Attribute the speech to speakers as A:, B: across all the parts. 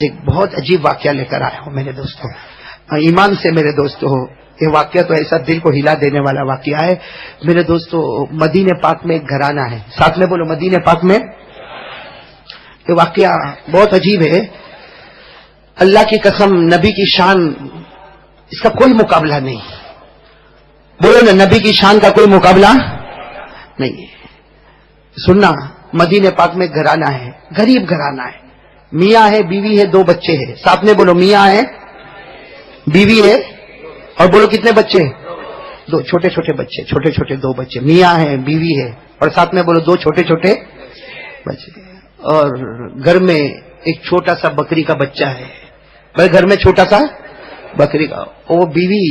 A: ایک بہت عجیب واقعہ لے کر آیا ہوں میرے دوستوں، ایمان سے میرے دوستوں، یہ واقعہ تو ایسا دل کو ہلا دینے والا واقعہ ہے میرے دوستوں۔ مدینہ پاک میں ایک گھرانہ ہے، ساتھ میں بولو مدینہ پاک میں۔ یہ واقعہ بہت عجیب ہے، اللہ کی قسم، نبی کی شان اس کا کوئی مقابلہ نہیں، بولو نا، نبی کی شان کا کوئی مقابلہ نہیں ہے۔ سننا، مدینہ پاک میں گھرانہ ہے، غریب گھرانہ ہے، میاں ہے، بیوی ہے، 2 بچے ہیں، ساتھ میں بولو میاں ہے، بیوی ہے، اور بولو کتنے بچے؟ 2 چھوٹے چھوٹے بچے، چھوٹے چھوٹے 2 بچے، میاں ہے، بیوی ہے، اور ساتھ میں بولو 2 چھوٹے چھوٹے بچے، اور گھر میں ایک چھوٹا سا بکری کا بچہ ہے، بھائی گھر میں چھوٹا سا بکری کا، وہ بیوی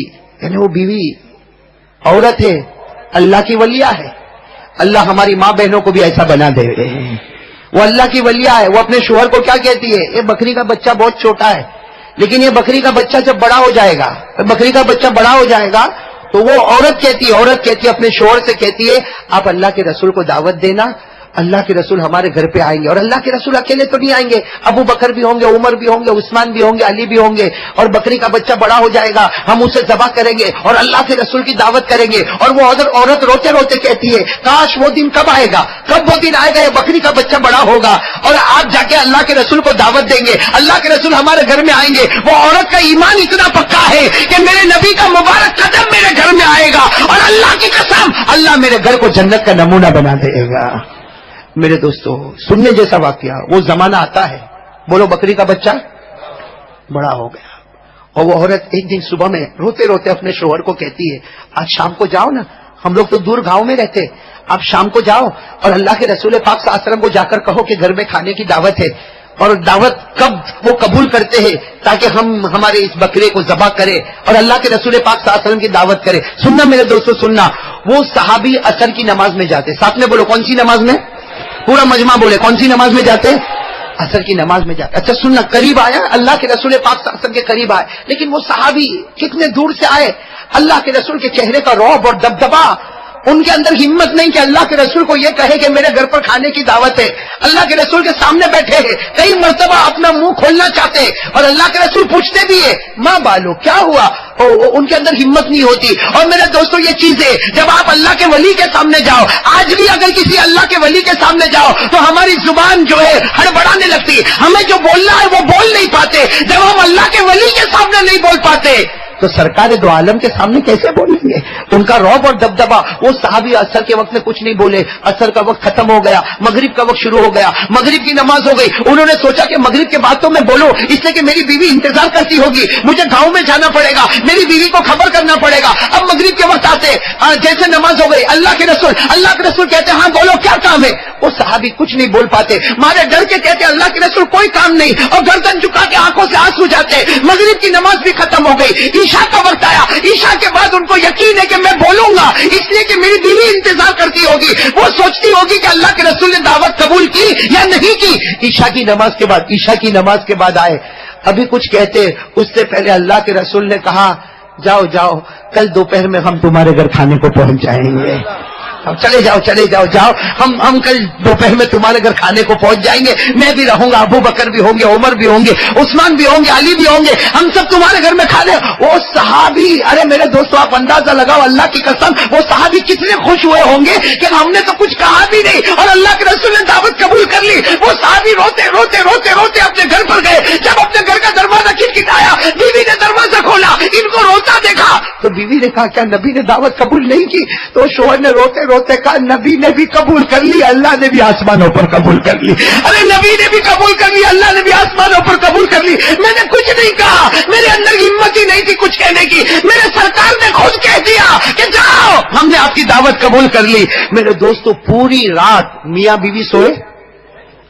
A: یعنی وہ بیوی عورت ہے، اللہ کی ولیہ ہے۔ اللہ ہماری ماں بہنوں کو بھی ایسا بنا دے، وہ اللہ کی ولیہ ہے۔ وہ اپنے شوہر کو کیا کہتی ہے؟ یہ بکری کا بچہ بہت چھوٹا ہے، لیکن یہ بکری کا بچہ جب بڑا ہو جائے گا، بکری کا بچہ بڑا ہو جائے گا تو وہ عورت کہتی ہے اپنے شوہر سے کہتی ہے، آپ اللہ کے رسول کو دعوت دینا، اللہ کے رسول ہمارے گھر پہ آئیں گے۔ اور اللہ کے رسول اکیلے تو نہیں آئیں گے، ابو بکر بھی ہوں گے، عمر بھی ہوں گے، عثمان بھی ہوں گے، علی بھی ہوں گے، اور بکری کا بچہ بڑا ہو جائے گا، ہم اسے ذبح کریں گے اور اللہ کے رسول کی دعوت کریں گے۔ اور وہ عورت روتے روتے کہتی ہے، کاش وہ دن کب آئے گا، کب وہ دن آئے گا، یہ بکری کا بچہ بڑا ہوگا اور آپ جا کے اللہ کے رسول کو دعوت دیں گے، اللہ کے رسول ہمارے گھر میں آئیں گے۔ وہ عورت کا ایمان اتنا پکا ہے کہ میرے نبی کا مبارک قدم میرے گھر میں آئے گا، اور اللہ کی قسم، اللہ میرے گھر کو جنت کا نمونہ بنا دے گا۔ میرے دوستو، سننے جیسا واقعہ، وہ زمانہ آتا ہے، بولو بکری کا بچہ بڑا ہو گیا، اور وہ عورت ایک دن صبح میں روتے روتے اپنے شوہر کو کہتی ہے، آج شام کو جاؤ نا، ہم لوگ تو دور گاؤں میں رہتے، آپ شام کو جاؤ اور اللہ کے رسول پاک صلی اللہ علیہ وسلم کو جا کر کہو کہ گھر میں کھانے کی دعوت ہے، اور دعوت کب وہ قبول کرتے ہیں تاکہ ہم ہمارے اس بکرے کو ذبح کرے اور اللہ کے رسول پاک صلی اللہ علیہ وسلم کی دعوت کرے۔ سننا میرے دوستو، سننا، وہ صحابی عصر کی نماز میں جاتے، ساتھ میں بولو کون سی نماز میں؟ پورا مجمع بولے کون سی نماز میں جاتے؟ عصر کی نماز میں جاتے۔ اچھا سننا، قریب آیا، اللہ کے رسول پاک صلی اللہ علیہ وسلم کے قریب آئے، لیکن وہ صحابی کتنے دور سے آئے، اللہ کے رسول کے چہرے کا رعب اور دبدبا، ان کے اندر ہمت نہیں کہ اللہ کے رسول کو یہ کہے کہ میرے گھر پر کھانے کی دعوت ہے، اللہ کے رسول کے سامنے بیٹھے ہیں، کئی مرتبہ اپنا منہ کھولنا چاہتے ہیں، اور اللہ کے رسول پوچھتے بھی ہے، ماں بالو کیا ہوا، ان کے اندر ہمت نہیں ہوتی۔ اور میرے دوستو، یہ چیزیں جب آپ اللہ کے ولی کے سامنے جاؤ، آج بھی اگر کسی اللہ کے ولی کے سامنے جاؤ تو ہماری زبان جو ہے ہڑبڑانے لگتی، ہمیں جو بولنا ہے وہ بول نہیں پاتے۔ جب ہم اللہ کے ولی کے سامنے نہیں بول پاتے تو سرکار دو عالم کے سامنے کیسے بولیں گے؟ ان کا رعب اور دبدبا۔ وہ صحابی عصر کے وقت میں کچھ نہیں بولے، عصر کا وقت ختم ہو گیا، مغرب کا وقت شروع ہو گیا، مغرب کی نماز ہو گئی۔ انہوں نے سوچا کہ مغرب کے بعد تو میں بولوں، اس لیے کہ میری بیوی انتظار کرتی ہوگی، مجھے گاؤں میں جانا پڑے گا، میری بیوی کو خبر کرنا پڑے گا۔ اب مغرب کے وقت آتے، جیسے نماز ہو گئی، اللہ کے رسول کہتے ہاں بولو کیا کام ہے؟ وہ صحابی کچھ نہیں بول پاتے، مارے ڈر کے کہتے اللہ کے رسول کوئی کام نہیں، اور گردن جھکا کے آنکھوں سے آنسو جاتے۔ مغرب کی نماز بھی ختم ہو گئی، عشاء کا وقت آیا، عشاء کے بعد ان کو یقین ہے کہ میں بولوں گا، اس لیے کہ میری بیوی انتظار کرتی ہوگی، وہ سوچتی ہوگی کہ اللہ کے رسول نے دعوت قبول کی یا نہیں کی۔ عشاء کی نماز کے بعد آئے، ابھی کچھ کہتے، اس سے پہلے اللہ کے رسول نے کہا، جاؤ کل دوپہر میں ہم تمہارے گھر کھانے کو پہنچ جائیں گے، چلے جاؤ، ہم کل دوپہر میں تمہارے گھر کھانے کو پہنچ جائیں گے، میں بھی رہوں گا، ابو بکر بھی ہوں گے، عمر بھی ہوں گے، عثمان بھی ہوں گے، علی بھی ہوں گے، ہم سب تمہارے گھر میں کھا لیں۔ وہ صحابی، ارے میرے دوستو آپ اندازہ لگاؤ، اللہ کی قسم وہ صحابی کتنے خوش ہوئے ہوں گے کہ ہم نے تو کچھ کہا بھی نہیں اور اللہ کے رسول نے دعوت قبول کر لی۔ وہ صحابی روتے اپنے گھر پر گئے، جب اپنے گھر کا دروازہ کھٹکھٹایا، بیوی نے دروازہ کھولا، ان کو روتا دیکھا تو بیوی نے کہا کیا نبی نے دعوت قبول نہیں کی؟ تو شوہر نے روتے کہا نبی نے بھی قبول کر لی، اللہ نے بھی آسمانوں پر قبول کر لی۔ ارے نبی نے بھی قبول کر لی، اللہ نے بھی آسمانوں پر قبول کر لی۔ میں نے کچھ نہیں کہا، میرے اندر ہمت ہی نہیں تھی کچھ کہنے کی، میرے سرکار نے خود کہہ دیا کہ جاؤ، ہم نے آپ کی دعوت قبول کر لی۔ میرے دوستو پوری رات میاں بیوی سوئے؟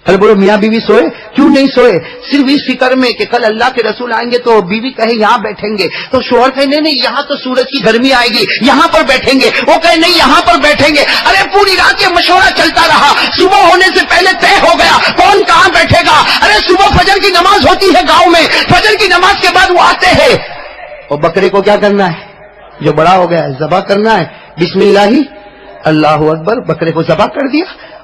A: ارے بولو میاں بیوی سوئے؟ کیوں نہیں سوئے؟ صرف اس فکر میں کہ کل اللہ کے رسول آئیں گے تو بیوی کہے یہاں بیٹھیں گے، تو شوہر کہے نہیں یہاں تو سورج کی گرمی آئے گی، یہاں پر بیٹھیں گے، وہ کہے نہیں یہاں پر بیٹھیں گے۔ ارے پوری رات یہ مشورہ چلتا رہا، صبح ہونے سے پہلے طے ہو گیا کون کہاں بیٹھے گا۔ ارے صبح فجر کی نماز ہوتی ہے گاؤں میں، فجر کی نماز کے بعد وہ آتے ہیں، اور بکرے کو کیا کرنا ہے؟ جو بڑا ہو گیا ہے ذبح کرنا ہے، بسم اللہ اللہ اکبر، بکرے کو ذبح کر دیا،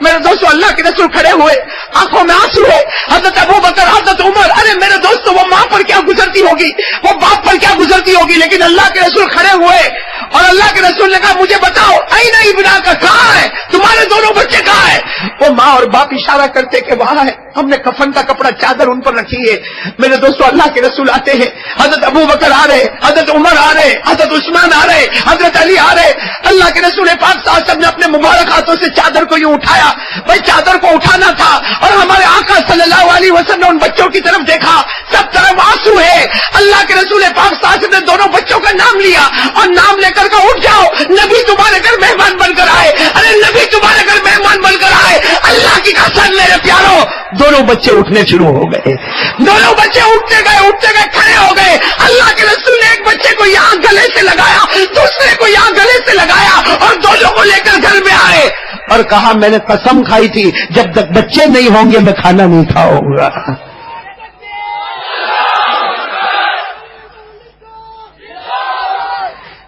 A: میرے دوستوں اللہ کے رسول کھڑے ہوئے, آنکھوں میں آنسو ہے. حضرت ابو بکر, حضرت عمر, ارے میرے دوستوں وہ ماں پر کیا گزرتی ہوگی, وہ باپ پر کیا گزرتی ہوگی, لیکن اللہ کے رسول کھڑے ہوئے اور اللہ کے رسول نے کہا مجھے بتاؤ این ابنا کا کہاں ہے, تمہارے دونوں بچے کہاں ہیں. وہ ماں اور باپ اشارہ کرتے کہ وہاں ہے, ہم نے کفن کا کپڑا چادر ان پر رکھی ہے. میرے دوستوں اللہ کے رسول آتے ہیں, حضرت ابو بکر آ رہے, حضرت عمر آ رہے, حضرت عثمان آ رہے, حضرت علی آ رہے. اللہ کے رسول پاک صلی اللہ علیہ وسلم نے اپنے مبارک ہاتھوں سے چادر کو یوں اٹھایا. بھائی چادر کو اٹھانا تھا اور ہمارے آقا صلی اللہ علیہ وسلم نے ان بچوں کی طرف دیکھا, سب طرف آنسو ہے. اللہ کے رسول پاک صلی اللہ علیہ وسلم نے دونوں بچوں کا نام لیا اور نام لے کر اٹھ جاؤ, نبی تمہارے گھر مہمان بن کر آئے, ارے نبی تمہارے گھر مہمان بن کر آئے. اللہ کی قسم میرے پیاروں, دونوں بچے اٹھنے شروع ہو گئے, دونوں بچے اٹھتے گئے کھڑے ہو گئے. اللہ کے رسول نے ایک بچے کو یہاں گلے سے لگایا, دوسرے کو یہاں گلے سے لگایا اور دونوں کو لے کر گھر میں آئے اور کہا میں نے قسم کھائی تھی جب تک بچے نہیں ہوں گے میں کھانا نہیں کھاؤں گا.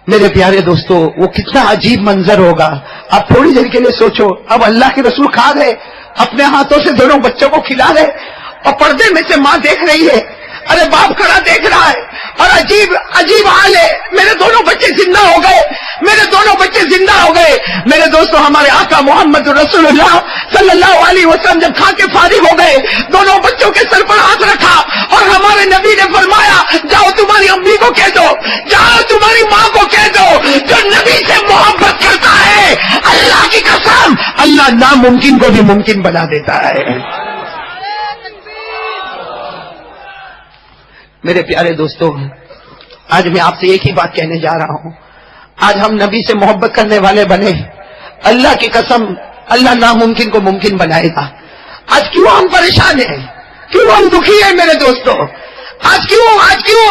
A: میرے پیارے دوستو, وہ کتنا عجیب منظر ہوگا. آپ تھوڑی دیر کے لیے سوچو, اب اللہ کے رسول کھا گئے, اپنے ہاتھوں سے دونوں بچوں کو کھلا رہے اور پردے میں سے ماں دیکھ رہی ہے, ارے باپ کھڑا دیکھ رہا ہے اور عجیب حال ہے. میرے دونوں بچے زندہ ہو گئے, میرے دونوں بچے زندہ ہو گئے. میرے دوستو ہمارے آقا محمد رسول اللہ صلی اللہ علیہ وسلم جب کھا کے فارغ ہو گئے, دونوں بچوں کے سر پر ہاتھ رکھا اور ہمارے نبی نے فرمایا جاؤ تمہاری امی کو کہہ دو, جاؤ تمہاری ماں کو کہہ دو, جو نبی سے محبت کرتا ہے اللہ کی قسم اللہ ناممکن کو بھی ممکن بنا دیتا ہے. میرے پیارے دوستو, آج میں آپ سے ایک ہی بات کہنے جا رہا ہوں. آج ہم نبی سے محبت کرنے والے بنے, اللہ کی قسم اللہ ناممکن کو ممکن بنائے گا. آج کیوں ہم پریشان ہیں, کیوں ہم دکھی ہیں میرے دوستو, آج کیوں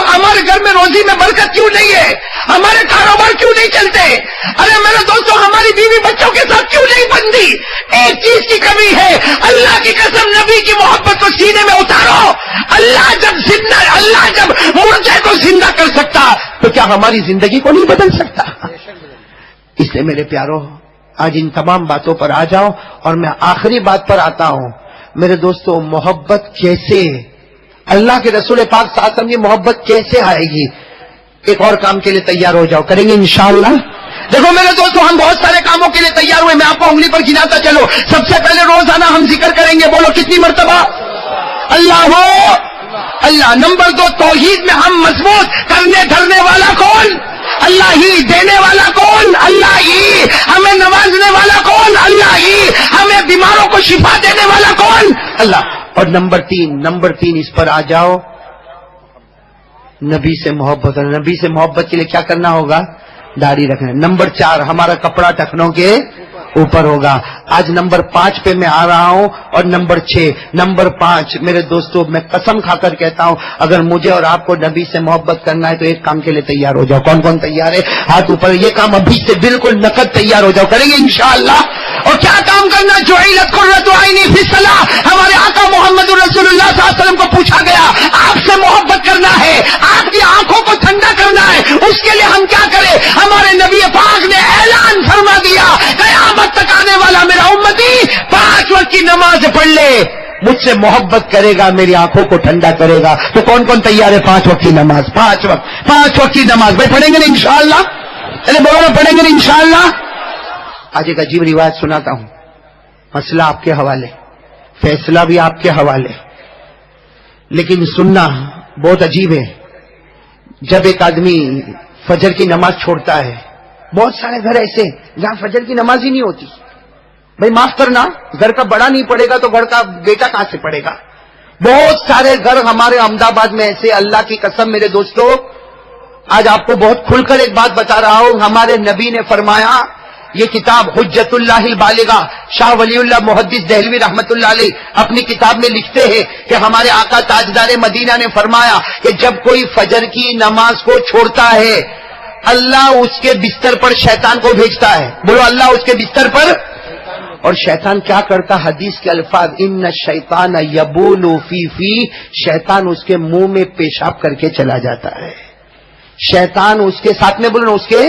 A: ہمارے گھر میں روزی میں برکت کیوں نہیں ہے, ہمارے کاروبار کیوں نہیں چلتے, ارے میرے دوستو ہماری بیوی بچوں کے ساتھ کیوں نہیں بنتی. ایک چیز کی کمی ہے, اللہ کی قسم نبی کی محبت کو سینے میں اتارو. اللہ جب مردے کو زندہ کر سکتا تو کیا ہماری زندگی کو نہیں بدل سکتا. اس لیے میرے پیارو آج ان تمام باتوں پر آ جاؤ اور میں آخری بات پر آتا ہوں. میرے دوستو محبت کیسے, اللہ کے رسول پاک صلی اللہ علیہ وسلم کی محبت کیسے آئے گی. ایک اور کام کے لیے تیار ہو جاؤ, کریں گے انشاءاللہ. دیکھو میرے دوستو ہم بہت سارے کاموں کے لیے تیار ہوئے, میں آپ کو انگلی پر گناتا چلو. سب سے پہلے روزانہ ہم ذکر کریں گے, بولو کتنی مرتبہ, اللہ ہو اللہ. نمبر 2 توحید میں ہم مضبوط, کرنے دھرنے والا کون, اللہ ہی. دینے والا کون, اللہ ہی. ہمیں نوازنے والا کون, اللہ ہی. ہمیں بیماروں کو شفا دینے والا کون, اللہ. اور نمبر 3 اس پر آ جاؤ, نبی سے محبت. نبی سے محبت کے لیے کیا کرنا ہوگا, داڑھی رکھنا. نمبر 4 ہمارا کپڑا ٹخنوں کے اوپر ہوگا. آج نمبر 5 پہ میں آ رہا ہوں اور نمبر 6. نمبر 5 میرے دوستو میں قسم کھا کر کہتا ہوں, اگر مجھے اور آپ کو نبی سے محبت کرنا ہے تو ایک کام کے لیے تیار ہو جاؤ. کون کون تیار ہے, ہاتھ اوپر. یہ کام ابھی سے بالکل نقد تیار ہو جاؤ, کریں گے انشاءاللہ. اور کیا کام کرنا, جعلت قرۃ عینی فی الصلاۃ. ہمارے آقا محمد رسول اللہ صلی اللہ علیہ وسلم کو پوچھا گیا آپ سے محبت کرنا ہے, آپ کی آنکھوں کو ٹھنڈا کرنا ہے, اس کے لیے ہم کیا کریں. ہمارے نبی پاک نے اعلان فرما دیا, قیامت تک آنے والا میرا امتی 5 وقت کی نماز پڑھ لے, مجھ سے محبت کرے گا, میری آنکھوں کو ٹھنڈا کرے گا. تو کون کون تیار ہے 5 وقت کی نماز, 5 وقت کی نماز بھائی پڑھیں گے نا انشاءاللہ. ارے بولو نا, پڑھیں گے نا انشاءاللہ. آج ایک عجیب روایت سناتا ہوں, مسئلہ آپ کے حوالے, فیصلہ بھی آپ کے حوالے, لیکن سننا بہت عجیب ہے. جب ایک آدمی فجر کی نماز چھوڑتا ہے, بہت سارے گھر ایسے جہاں فجر کی نماز ہی نہیں ہوتی. بھائی معاف کرنا, گھر کا بڑا نہیں پڑے گا تو گھر کا بیٹا کہاں سے پڑے گا. بہت سارے گھر ہمارے احمد آباد میں ایسے, اللہ کی قسم میرے دوستو آج آپ کو بہت کھل کر ایک بات بتا رہا ہوں. ہمارے نبی نے فرمایا, یہ کتاب حجت اللہ البالغہ, شاہ ولی اللہ محدث دہلوی رحمت اللہ علیہ اپنی کتاب میں لکھتے ہیں کہ ہمارے آقا تاجدار مدینہ نے فرمایا کہ جب کوئی فجر کی نماز کو چھوڑتا ہے اللہ اس کے بستر پر شیطان کو بھیجتا ہے. بولو اللہ اس کے بستر پر. اور شیطان کیا کرتا, حدیث کے الفاظ, ان الشیطان یبول فی, شیطان اس کے منہ میں پیشاب کر کے چلا جاتا ہے. شیطان اس کے ساتھ میں بولو اس کے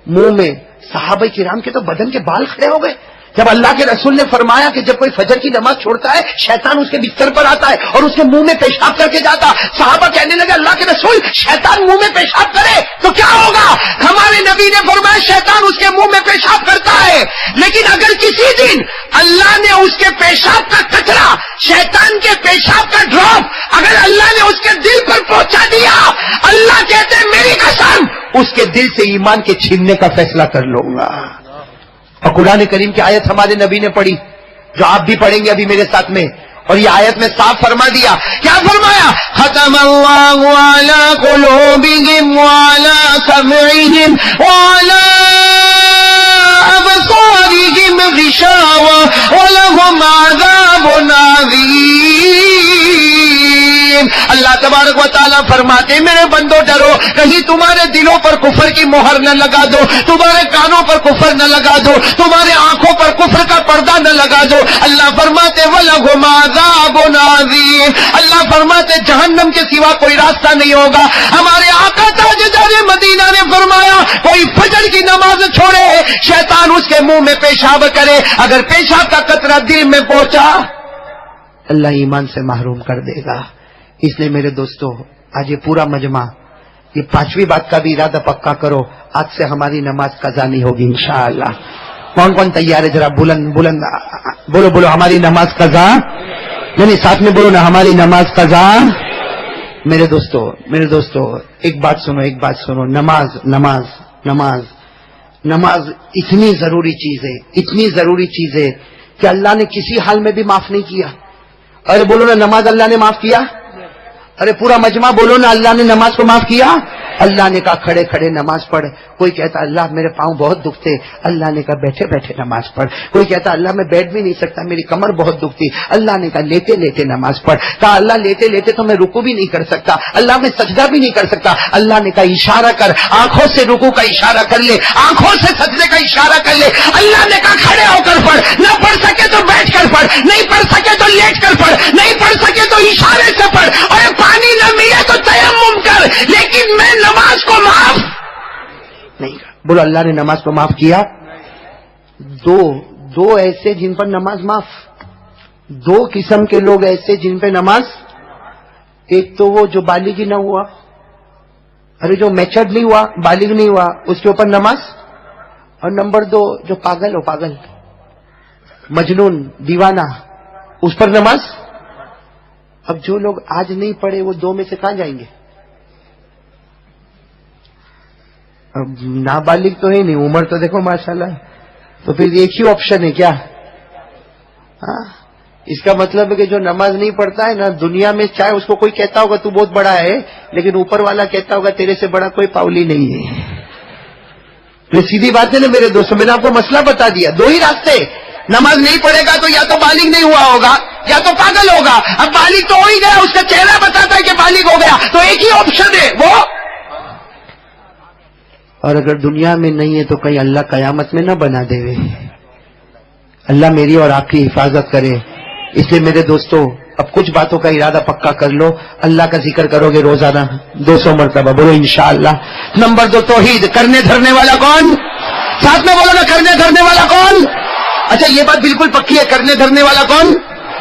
A: منہ میں. صحابہ کرام کے تو بدن کے بال کھڑے ہو گئے, جب اللہ کے رسول نے فرمایا کہ جب کوئی فجر کی نماز چھوڑتا ہے شیطان اس کے بستر پر آتا ہے اور اس کے منہ میں پیشاب کر کے جاتا. صحابہ کہنے لگے اللہ کے رسول شیطان منہ میں پیشاب کرے تو کیا ہوگا؟ ہمارے نبی نے فرمایا شیطان اس کے منہ میں پیشاب کرتا ہے، لیکن اگر کسی دن اللہ نے اس کے پیشاب کا قطرہ، شیطان کے پیشاب کا ڈراپ اگر اللہ نے اس کے دل پر پہنچا دیا، اللہ کہتے ہیں میری قسم اس کے دل سے ایمان کے چھیننے کا فیصلہ کر لوں گا. اور قرآن کریم کی آیت ہمارے نبی نے پڑھی جو آپ بھی پڑھیں گے ابھی میرے ساتھ میں، اور یہ آیت میں صاف فرما دیا. کیا فرمایا؟ ختم اللہ علی قلوبہم وعلی سمعہم وعلی ابصارہم غشاوہ ولہم عذاب عظیم. اللہ تبارک و تعالیٰ فرماتے میرے بندو ڈرو کہیں تمہارے دلوں پر کفر کی مہر نہ لگا دو، تمہارے کانوں پر کفر نہ لگا دو، تمہارے آنکھوں پر کفر کا پردہ نہ لگا دو. اللہ فرماتے وَلَهُمْ عَذَابٌ عَظِيمٌ. اللہ فرماتے جہنم کے سوا کوئی راستہ نہیں ہوگا. ہمارے آقا تاجدار مدینہ نے فرمایا کوئی فجر کی نماز چھوڑے شیطان اس کے منہ میں پیشاب کرے، اگر پیشاب کا قطرہ دل میں پہنچا اللہ ایمان سے محروم کر دے گا. اس لیے میرے دوستو آج یہ پورا مجمع یہ 5ویں بات کا بھی ارادہ پکا کرو، آج سے ہماری نماز قضا نہیں ہوگی انشاءاللہ. کون کون تیار ہے؟ ذرا بلند بلند بولو بولو ہماری نماز قضا. نہیں ساتھ میں بولو نا ہماری نماز قضا. میرے دوستو ایک بات سنو. نماز نماز نماز نماز اتنی ضروری چیز ہے کہ اللہ نے کسی حال میں بھی معاف نہیں کیا. ارے بولو نا نماز اللہ نے معاف کیا. ارے پورا مجمع بولو نا اللہ نے نماز کو معاف کیا. اللہ نے کہا کھڑے کھڑے نماز پڑھ. کوئی کہتا اللہ میرے پاؤں بہت دکھتے، اللہ نے کہا بیٹھے بیٹھے نماز پڑھ. کوئی کہتا اللہ میں بیٹھ بھی نہیں سکتا میری کمر بہت دکھتی، اللہ نے کہا لیتے لیتے نماز پڑھ. کہا اللہ لیتے لیتے تو میں رکوع بھی نہیں کر سکتا، اللہ میں سجدہ بھی نہیں کر سکتا. اللہ نے کہا اشارہ کر، آنکھوں سے رکوع کا اشارہ کر لے، آنکھوں سے سجدے کا اشارہ کر لے. اللہ نے کہا کھڑے ہو کر پڑھ، نہ پڑھ سکے تو بیٹھ کر پڑھ، نہیں پڑھ سکے تو لیٹ کر پڑھ، نہیں پڑھ سکے تو اشارے سے پڑھ، اور پانی نہ ملے تو تیمم کر، لیکن میں نماز کو معاف نہیں کر. بولو اللہ نے نماز کو معاف کیا. دو ایسے جن پر نماز معاف، 2 قسم کے لوگ ایسے جن پہ نماز، ایک تو وہ جو بالغ ہی نہ ہوا، ارے جو میچرڈ نہیں ہوا، بالغ نہیں ہوا، اس کے اوپر نماز. اور نمبر 2 جو پاگل ہو، پاگل مجنون دیوانہ، اس پر نماز. اب جو لوگ آج نہیں پڑھے وہ 2 میں سے کہاں جائیں گے؟ اب نابالغ تو ہے نہیں، عمر تو دیکھو ماشاءاللہ، تو پھر ایک ہی آپشن ہے کیا؟ ہاں اس کا مطلب ہے کہ جو نماز نہیں پڑھتا ہے نا دنیا میں، چاہے اس کو کوئی کہتا ہوگا تو بہت بڑا ہے، لیکن اوپر والا کہتا ہوگا تیرے سے بڑا کوئی پاولی نہیں ہے. یہ سیدھی بات ہے نا میرے دوستوں. میں نے آپ کو مسئلہ بتا دیا. 2 ہی راستے، نماز نہیں پڑھے گا تو یا تو بالغ نہیں ہوا ہوگا یا تو پاگل ہوگا. اب بالغ تو ہو ہی گیا، اس کا چہرہ بتاتا ہے کہ بالغ ہو گیا، تو ایک ہی آپشن ہے وہ. اور اگر دنیا میں نہیں ہے تو کہیں اللہ قیامت میں نہ بنا دے. اللہ میری اور آپ کی حفاظت کرے. اس لیے میرے دوستو اب کچھ باتوں کا ارادہ پکا کر لو. اللہ کا ذکر کرو گے روزانہ 200 مرتبہ، بولو انشاءاللہ. نمبر 2 توحید. کرنے دھرنے والا کون؟ ساتھ میں بولو نا کرنے دھرنے والا کون؟ اچھا یہ بات بالکل پکی ہے، کرنے دھرنے والا کون؟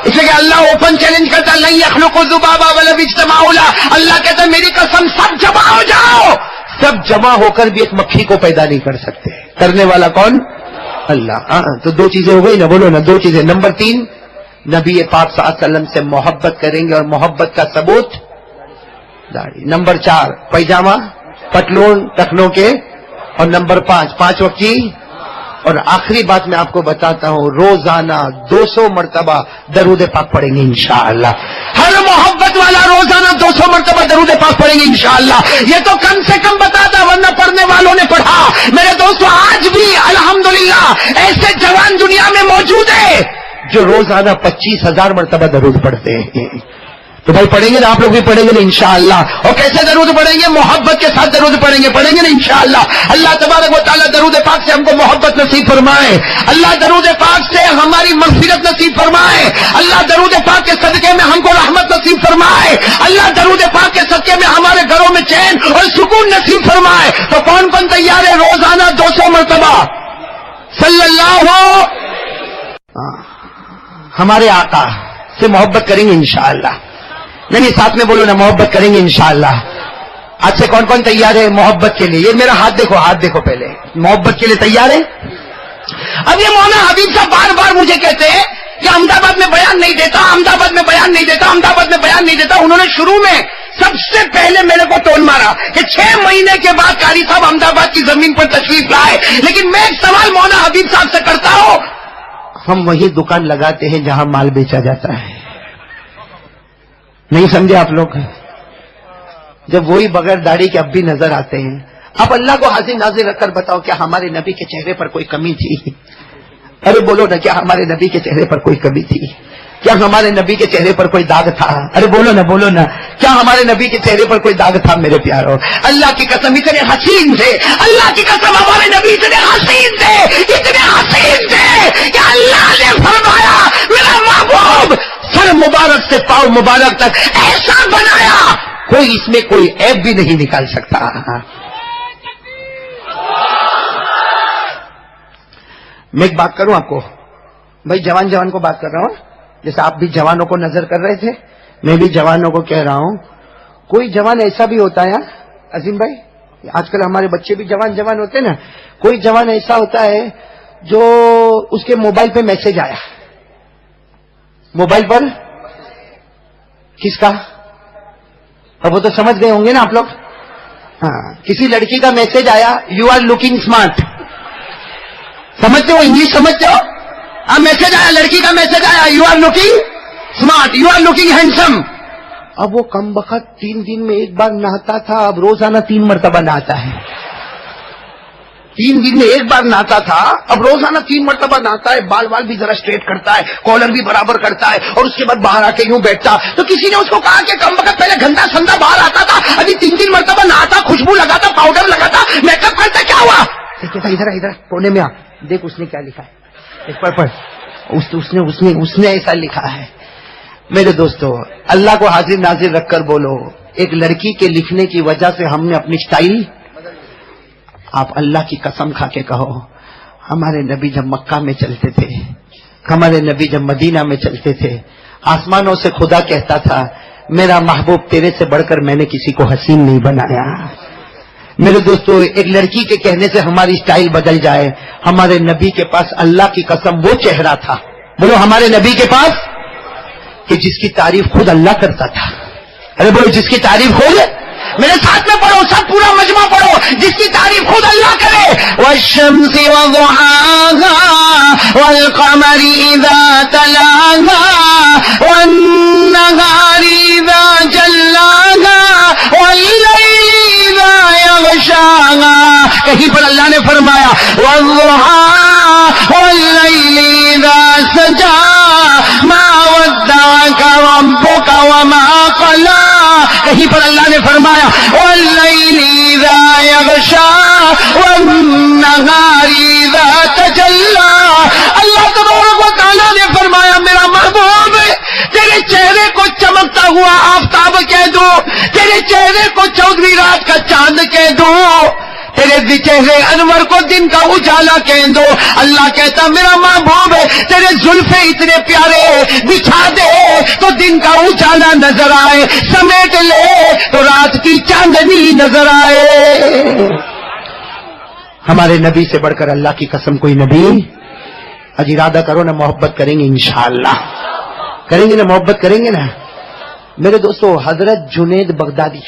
A: اس لیے کہ اللہ اوپن چیلنج کرتا نہیں یخلق ذبابا ولو اجتمعوا له. اللہ کہتا ہے میری قسم سب جمع ہو جاؤ، سب جمع ہو کر بھی ایک مکھی کو پیدا نہیں کر سکتے. کرنے والا کون؟ اللہ. ہاں تو 2 چیزیں ہو گئی نا، بولو نا 2 چیزیں. نمبر 3 نبی پاک صلی اللہ علیہ وسلم سے محبت کریں گے اور محبت کا ثبوت داڑھی. نمبر 4 پیجامہ پتلون ٹخنوں کے. اور نمبر 5 وقت کی. اور آخری بات میں آپ کو بتاتا ہوں، روزانہ 200 مرتبہ درود پاک پڑھیں گے انشاءاللہ. ہر محبت والا روزانہ 200 مرتبہ درود پاک پڑھیں گے انشاءاللہ. یہ تو کم سے کم بتاتا، ورنہ پڑھنے والوں نے پڑھا. میرے دوستو آج بھی الحمدللہ ایسے جوان دنیا میں موجود ہیں جو روزانہ 25,000 مرتبہ درود پڑھتے ہیں. تو بھائی پڑھیں گے نا، آپ لوگ بھی پڑھیں گے نا انشاءاللہ. اور کیسے درود پڑھیں گے؟ محبت کے ساتھ درود پڑھیں گے نا انشاءاللہ. اللہ تبارک و تعالیٰ درود پاک سے ہم کو محبت نصیب فرمائے. اللہ درود پاک سے ہماری مغفرت نصیب فرمائے. اللہ درود پاک کے صدقے میں ہم کو رحمت نصیب فرمائے. اللہ درود پاک کے صدقے میں ہمارے گھروں میں چین اور سکون نصیب فرمائے. تو کون تیار ہے روزانہ 200 مرتبہ صلی اللہ ہمارے آقا سے محبت کریں گے انشاءاللہ. نہیں ساتھ میں بولو نا, محبت کریں گے انشاءاللہ. آج سے کون کون تیار ہے محبت کے لیے؟ یہ میرا ہاتھ دیکھو پہلے. محبت کے لیے تیار ہے؟ اب یہ مولانا حبیب صاحب بار بار مجھے کہتے ہیں کہ احمد آباد میں بیان نہیں دیتا. انہوں نے شروع میں سب سے پہلے میرے کو ٹون مارا کہ 6 مہینے کے بعد قاری صاحب احمد آباد کی زمین پر تشریف لائے. لیکن میں ایک سوال مولانا حبیب صاحب سے کرتا ہوں, ہم وہی دکان لگاتے ہیں جہاں مال بیچا جاتا ہے. نہیں سمجھے آپ لوگ؟ جب وہی بغیر داڑھی کے اب بھی نظر آتے ہیں. اب اللہ کو حاضر ناظر رکھ کر بتاؤ, کیا ہمارے نبی کے چہرے پر کوئی کمی تھی؟ ارے بولو نا, کیا ہمارے نبی کے چہرے پر کوئی کمی تھی؟ کیا ہمارے نبی کے چہرے پر کوئی داغ تھا؟ ارے بولو نا, کیا ہمارے نبی کے چہرے پر کوئی داغ تھا؟ میرے پیارو, اللہ کی قسم اتنے حسین تھے, اللہ کی قسم ہمارے نبی اتنے حسین تھے کہ اللہ نے فرمایا میرا محبوب سر مبارک سے پاؤں مبارک تک ایسا بنایا کوئی اس میں کوئی عیب بھی نہیں نکال سکتا. میں ایک بات کروں آپ کو بھائی, جوان کو بات کر رہا ہوں. جیسے آپ بھی جوانوں کو نظر کر رہے تھے, میں بھی جوانوں کو کہہ رہا ہوں. کوئی جوان ایسا بھی ہوتا ہے عظیم بھائی, آج کل ہمارے بچے بھی جوان ہوتے ہیں نا. کوئی جوان ایسا ہوتا ہے جو اس کے موبائل پہ میسج آیا, موبائل پر کس کا, اب وہ تو سمجھ گئے ہوں گے نا آپ لوگ. ہاں, کسی لڑکی کا میسج آیا, یو آر لوکنگ اسمارٹ. سمجھتے ہو انگلش سمجھتے ہو؟ میسج آیا, لڑکی کا میسج آیا, you are looking smart, you are looking handsome. اب وہ کم بخت 3 دن میں ایک بار نہاتا تھا, اب روزانہ 3 مرتبہ نہاتا ہے. 3 دن میں ایک بار نہاتا تھا, اب روزانہ 3 مرتبہ نہاتا ہے. بال بھی ذرا اسٹریٹ کرتا ہے, کالر بھی برابر کرتا ہے, اور اس کے بعد باہر آ کے یوں بیٹھتا. تو کسی نے اس کو کہا کہ کم وقت پہلے گندا سندا باہر آتا تھا, ابھی 3 مرتبہ نہاتا, خوشبو لگاتا, پاؤڈر لگاتا, میک اپ کرتا, کیا ہوا؟ ادھر کونے میں آ, دیکھ اس نے کیا لکھا ہے, پڑھ. اس نے ایسا لکھا ہے. میرے دوستو, اللہ کو حاضر ناظر رکھ کر بولو, ایک لڑکی کے لکھنے کی وجہ سے ہم نے اپنی سٹائل. آپ اللہ کی قسم کھا کے کہو, ہمارے نبی جب مکہ میں چلتے تھے, ہمارے نبی جب مدینہ میں چلتے تھے, آسمانوں سے خدا کہتا تھا میرا محبوب تیرے سے بڑھ کر میں نے کسی کو حسین نہیں بنایا. میرے دوستو, ایک لڑکی کے کہنے سے ہماری سٹائل بدل جائے. ہمارے نبی کے پاس اللہ کی قسم وہ چہرہ تھا, بولو ہمارے نبی کے پاس, کہ جس کی تعریف خود اللہ کرتا تھا. ارے بولو, جس کی تعریف خود, میرے ساتھ میں پڑھو, سب پورا مجمع پڑھو, جس کی تعریف خود اللہ کرے. والشمس وضحاها والقمر اذا تلاها والنهار اذا جلاها والليل اذا يغشاها. کہیں پر اللہ نے فرمایا والضحى والليل اذا سجى ما ودعك ربك وما قلى. کہیں پر اللہ نے فرمایا واللیل اذا یغشا والنہار اذا تجلی. اللہ تبارک و تعالیٰ نے فرمایا میرا محبوب تیرے چہرے کو چمکتا ہوا آفتاب کہہ دوں, تیرے چہرے کو 14ویں رات کا چاند کہہ دوں, تیرے چہرے انور کو دن کا اجالا کہہ دو. اللہ کہتا میرا محبوب تیرے زلفے اتنے پیارے, بچھا دے تو دن کا اجالا نظر آئے, سمیٹ لے تو رات کی چاندنی نظر آئے. ہمارے نبی سے بڑھ کر اللہ کی قسم کوئی نبی. آج ارادہ کرو نا, محبت کریں گے انشاءاللہ, کریں گے نا, محبت کریں گے نا. میرے دوستو, حضرت جنید بغدادی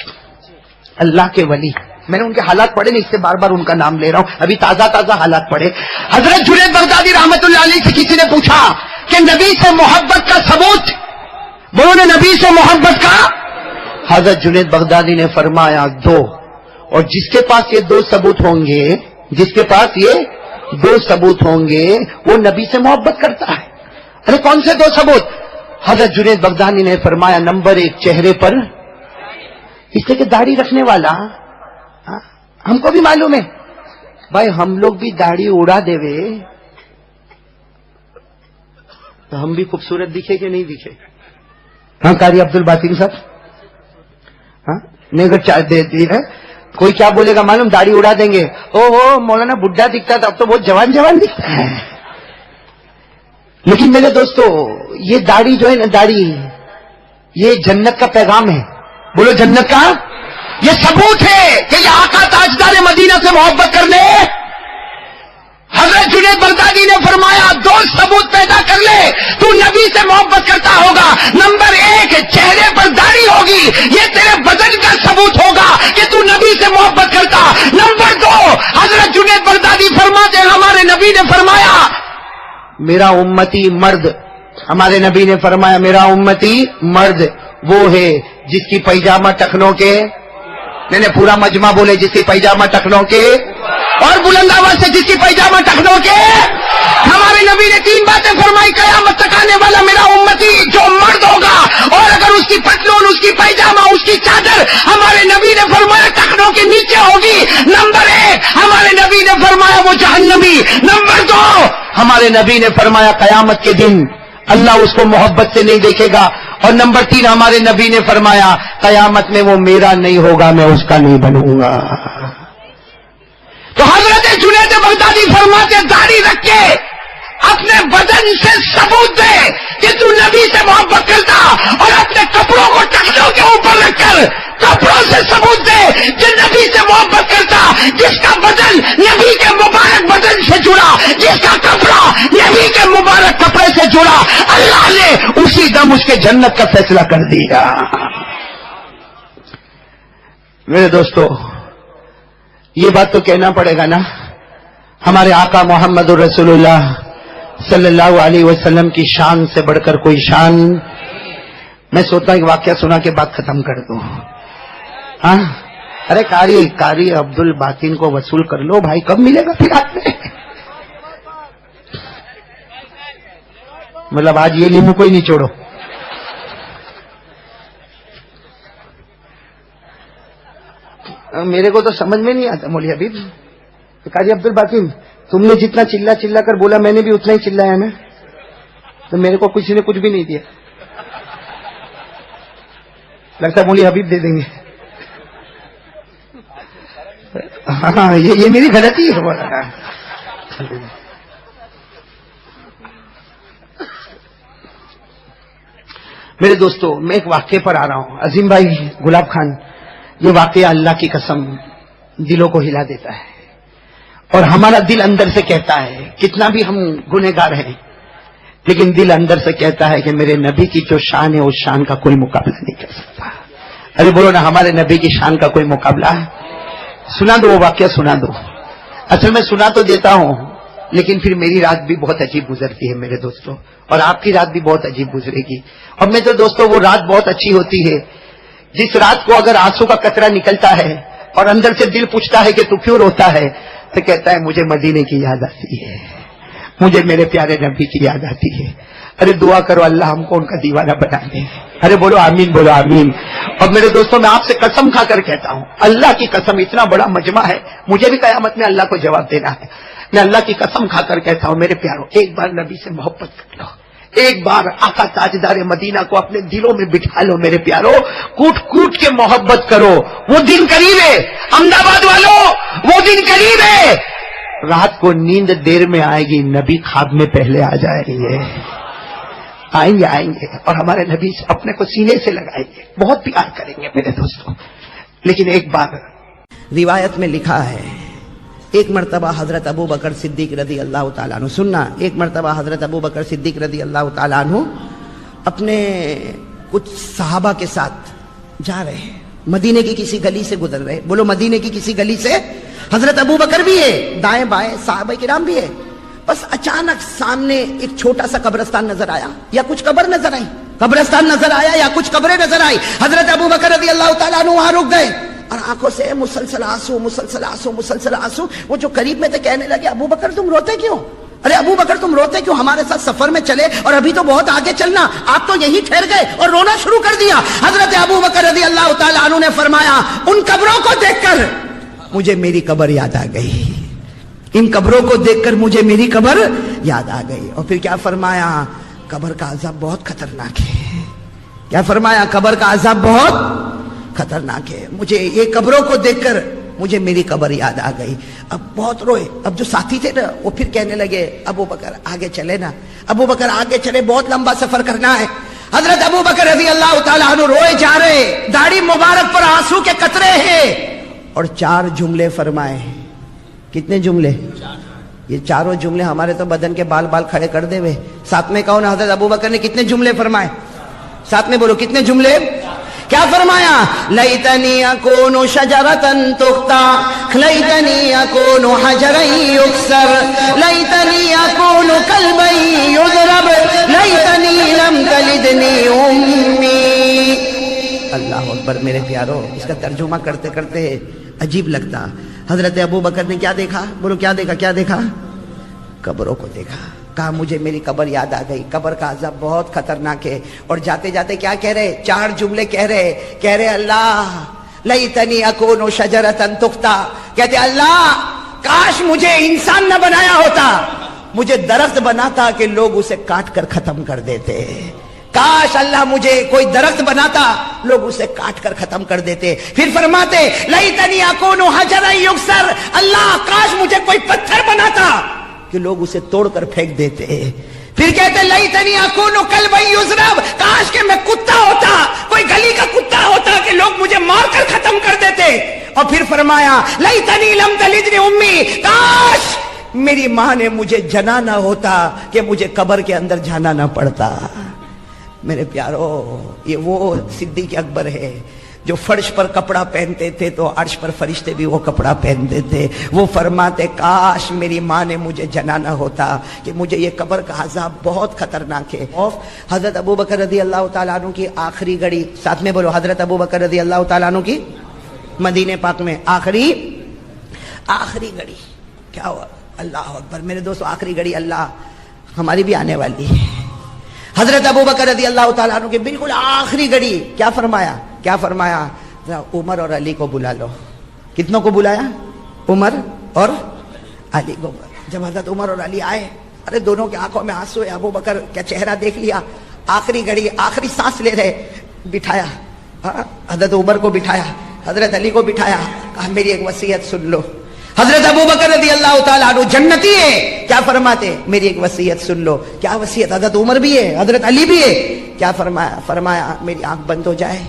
A: اللہ کے ولی, میں نے ان کے حالات پڑھے نہیں, اس سے بار بار ان کا نام لے رہا ہوں, ابھی تازہ حالات پڑھے. حضرت جنید بغدادی رحمت اللہ علیہ سے کسی نے پوچھا کہ نبی سے محبت کا ثبوت, بولو نے نبی سے محبت کا. حضرت جنید بغدادی نے فرمایا 2, اور جس کے پاس یہ 2 ثبوت ہوں گے, جس کے پاس یہ 2 ثبوت ہوں گے وہ نبی سے محبت کرتا ہے. ارے کون سے 2 ثبوت؟ حضرت جنید بغدادی نے فرمایا نمبر 1 چہرے پر, اس لیے کہ داڑھی رکھنے والا, ہم کو بھی معلوم ہے بھائی, ہم لوگ بھی داڑھی اڑا دے وے تو ہم بھی خوبصورت دکھے کہ نہیں دکھے؟ ہاں قاری عبد الباطن صاحب, ہاں نہیں, اگر چائے دے دی ہے کوئی کیا بولے گا معلوم, داڑھی اڑا دیں گے, او مولانا بڈھا دکھتا تھا, اب تو بہت جوان دکھتا ہے. لیکن میرے دوستو یہ داڑھی جو ہے نا، داڑھی یہ جنت کا پیغام ہے. بولو جنت کا یہ ثبوت ہے کہ یہ آقا تاجدار مدینہ سے محبت کر لے. حضرت جنید بغدادی نے فرمایا دو ثبوت پیدا کر لے تو نبی سے محبت کرتا ہوگا. نمبر ایک، چہرے پر داڑھی ہوگی، یہ تیرے بدن کا ثبوت ہوگا کہ تو نبی سے محبت کرتا. نمبر دو، حضرت جنید بغدادی فرماتے ہیں ہمارے نبی نے فرمایا میرا امتی مرد، ہمارے نبی نے فرمایا میرا امتی مرد وہ ہے جس کی پیجامہ ٹخنوں کے، میں نے پورا مجمع بولے، جس کی پیجامہ ٹخنوں کے، اور بلند آواز سے جس کی پیجامہ ٹخنوں کے. ہمارے نبی نے تین باتیں فرمائی. قیامت تک آنے والا میرا امتی جو مرد ہوگا اور اگر اس کی پتلون، اس کی پیجامہ، اس کی چادر ہمارے نبی نے فرمایا ٹخنوں کے نیچے ہوگی. نمبر ایک، ہمارے نبی نے فرمایا وہ جہنمی. نمبر دو، ہمارے نبی نے فرمایا قیامت کے دن اللہ اس کو محبت سے نہیں دیکھے گا. اور نمبر تین، ہمارے نبی نے فرمایا قیامت میں وہ میرا نہیں ہوگا، میں اس کا نہیں بنوں گا. تو حضرت جنید بغدادی فرماتے داڑھی رکھ کے اپنے بدن سے ثبوت دے کہ تو نبی سے محبت کرتا، اور اپنے کپڑوں کو ٹخنوں کے اوپر رکھ کر کپڑوں سے ثبوت دے کہ نبی سے محبت کرتا. جس کا بدن نبی کے مبارک بدن سے جڑا، جس کا کپڑا نبی کے مبارک کپڑے سے جڑا، اللہ نے اسی دم اس کے جنت کا فیصلہ کر دیا. میرے دوستو یہ بات تو کہنا پڑے گا نا، ہمارے آقا محمد الرسول اللہ صلی اللہ علیہ وسلم کی شان سے بڑھ کر کوئی شان. میں سوچتا ہوں کہ واقعہ سنا کے بعد ختم کر دوں. ہاں ارے قاری عبد الباطن کو وصول کر لو بھائی، کب ملے گا پھر آپ میں؟ مطلب آج یہ لیمو کوئی نہیں چھوڑو. میرے کو تو سمجھ میں نہیں آتا مولوی حبیب، قاری عبد الباطن تم نے جتنا چلا کر بولا میں نے بھی اتنا ہی چلایا نا، تو میرے کو کسی نے کچھ بھی نہیں دیا. لگتا ہے مولوی حبیب دے دیں گے. ہاں یہ میری غلطی ہے. میرے دوستو میں ایک واقعے پر آ رہا ہوں. عظیم بھائی گلاب خان، یہ واقعہ اللہ کی قسم دلوں کو ہلا دیتا ہے، اور ہمارا دل اندر سے کہتا ہے، کتنا بھی ہم گنہگار ہیں لیکن دل اندر سے کہتا ہے کہ میرے نبی کی جو شان ہے اس شان کا کوئی مقابلہ نہیں کر سکتا. ارے بولو نا، ہمارے نبی کی شان کا کوئی مقابلہ ہے؟ سنا دو وہ واقعہ، سنا دو. اصل میں سنا تو دیتا ہوں لیکن پھر میری رات بھی بہت عجیب گزرتی ہے میرے دوستوں، اور آپ کی رات بھی بہت عجیب گزرے گی. اور میں تو دوستوں وہ رات بہت اچھی ہوتی ہے جس رات کو اگر آنسو کا قطرہ نکلتا ہے اور اندر سے دل پوچھتا ہے کہ تو کیوں روتا ہے، تو کہتا ہے مجھے مدینے کی یاد آتی ہے، مجھے میرے پیارے نبی کی یاد آتی ہے. ارے دعا کرو اللہ ہم کو ان کا دیوانہ بنا دے. ارے بولو آمین، بولو آمین. اور میرے دوستوں میں آپ سے قسم کھا کر کہتا ہوں، اللہ کی قسم، اتنا بڑا مجمع ہے، مجھے بھی قیامت میں اللہ کو جواب دینا ہے. میں اللہ کی قسم کھا کر کہتا ہوں میرے پیاروں، ایک بار نبی سے محبت کر لو، ایک بار آقا تاجدار مدینہ کو اپنے دلوں میں بٹھا لو میرے پیاروں، کوٹ کوٹ کے محبت کرو. وہ دن قریب ہے احمد آباد والوں، وہ دن قریب ہے. رات کو نیند دیر میں آئے گی، نبی خواب میں پہلے آ جائیں گے، آئیں گے اور ہمارے نبی اپنے کو سینے سے لگائیں گے، بہت پیار کریں گے میرے دوستوں. لیکن ایک بار روایت میں لکھا ہے، ایک مرتبہ حضرت ابو بکر صدیق رضی اللہ تعالیٰ عنہ، سننا، ایک مرتبہ حضرت ابو بکر صدیق رضی اللہ تعالیٰ عنہ اپنے کچھ صحابہ کے ساتھ جا رہے ہیں، مدینے کی کسی گلی سے گزر رہے. بولو مدینے کی کسی گلی سے. حضرت ابو بکر بھی ہے، دائیں بائیں صحابہ کرام بھی ہے. بس اچانک سامنے ایک چھوٹا سا قبرستان نظر آیا، یا کچھ قبر نظر آئی، قبرستان نظر آیا یا کچھ قبریں نظر آئی. حضرت ابو بکر رضی اللہ تعالیٰ عنہ وہاں رک گئے اور آنکھوں سے مسلسل آنسو. وہ جو قریب میں تھے کہنے لگے ابو بکر تم روتے کیوں؟ ارے ابو بکر تم روتے کیوں؟ ہمارے ساتھ سفر میں چلے اور ابھی تو بہت آگے چلنا، آپ تو یہی ٹھہر گئے اور رونا شروع کر دیا. حضرت ابو بکر رضی اللہ تعالیٰ عنہ نے فرمایا ان قبروں کو دیکھ کر مجھے میری قبر یاد آ گئی، ان قبروں کو دیکھ کر مجھے میری قبر یاد آ گئی. اور پھر کیا فرمایا؟ قبر کا عذاب بہت خطرناک ہے. کیا فرمایا؟ قبر کا عذاب بہت خطرناک ہے. مجھے یہ قبروں کو دیکھ کر مجھے میری قبر یاد آ گئی. اب بہت روئے. اب جو ساتھی تھے نا وہ پھر کہنے لگے ابو بکر آگے چلے نا, ابو بکر آگے چلے, بہت لمبا سفر کرنا ہے. حضرت ابو بکر رضی اللہ تعالیٰ عنہ روئے جا رہے, داڑھی مبارک پر آنسو کے قطرے ہیں, اور 4 جملے فرمائے. کتنے جملے؟ یہ چاروں جملے ہمارے تو بدن کے بال بال کھڑے کر دے ہوئے. ساتھ میں کہو نا حضرت ابو بکر نے کتنے جملے فرمائے؟ ساتھ میں بولو کتنے جملے؟ کیا فرمایا؟ لیتنی اکون شجرۃ تختا, لیتنی اکون حجرا یکسر, لیتنی اکون کلبا یضرب, لیتنی لم تلدنی امی. اللہ اکبر. میرے پیارو, اس کا ترجمہ کرتے کرتے عجیب لگتا. حضرت ابو بکر نے کیا دیکھا؟ بولو کیا دیکھا؟ کیا دیکھا؟ قبروں کو دیکھا. کہا مجھے میری قبر یاد آ گئی, قبر کا عذاب بہت خطرناک ہے. اور جاتے جاتے کیا کہہ رہے؟ 4 جملے کہہ رہے اللہ لیتنی اکون شجرۃ تختا. کہتے اللہ کاش مجھے انسان نہ بنایا ہوتا, مجھے درخت بناتا کہ لوگ اسے کاٹ کر ختم کر دیتے. کاش اللہ مجھے کوئی درخت بناتا, لوگ اسے کاٹ کر ختم کر دیتے. پھر فرماتے لیتنی اکون حجرا یکسر, اللہ کاش مجھے کوئی پتھر بناتا کہ لوگ اسے توڑ کر پھینک دیتے. پھر کہتے لیتنی اکون کلبا یضرب, کاش کہ میں کتا ہوتا, کوئی گلی کا کتا ہوتا کہ لوگ مجھے مار کر ختم کر دیتے. اور پھر فرمایا لیتنی لم تلدنی امی, کاش میری ماں نے مجھے جنا نہ ہوتا کہ مجھے قبر کے اندر جانا نہ پڑتا. میرے پیارو, یہ وہ صدیق اکبر ہے جو فرش پر کپڑا پہنتے تھے تو عرش پر فرشتے بھی وہ کپڑا پہنتے تھے. وہ فرماتے کاش میری ماں نے مجھے جنا نہ ہوتا کہ مجھے یہ قبر کا عذاب بہت خطرناک ہے. حضرت ابو بکر رضی اللہ تعالیٰ عنہ کی آخری گھڑی, ساتھ میں بولو حضرت ابو بکر رضی اللہ تعالیٰ عنہ کی مدینہ پاک میں آخری گھڑی. کیا ہوا؟ اللہ اکبر. میرے دوستو, آخری گھڑی اللہ ہماری بھی آنے والی ہے. حضرت ابو بکر رضی اللہ تعالیٰ عنہ کی بالکل آخری گھڑی. کیا فرمایا؟ کیا فرمایا؟ عمر اور علی کو بلا لو. کتنوں کو بلایا؟ عمر اور علی کو. جب حضرت عمر اور علی آئے, ارے دونوں کی آنکھوں میں آنسو ہے. ابو بکر کیا چہرہ دیکھ لیا, آخری گھڑی, آخری سانس لے رہے. بٹھایا حضرت عمر کو, بٹھایا حضرت علی کو, بٹھایا. کہا میری ایک وصیت سن لو. حضرت ابو بکر رضی اللہ تعالیٰ عنہ جنتی ہے, کیا فرماتے؟ میری ایک وصیت سن لو. کیا وصیت؟ حضرت عمر بھی ہے, حضرت علی بھی ہے. کیا فرمایا؟ فرمایا میری آنکھ بند ہو جائے,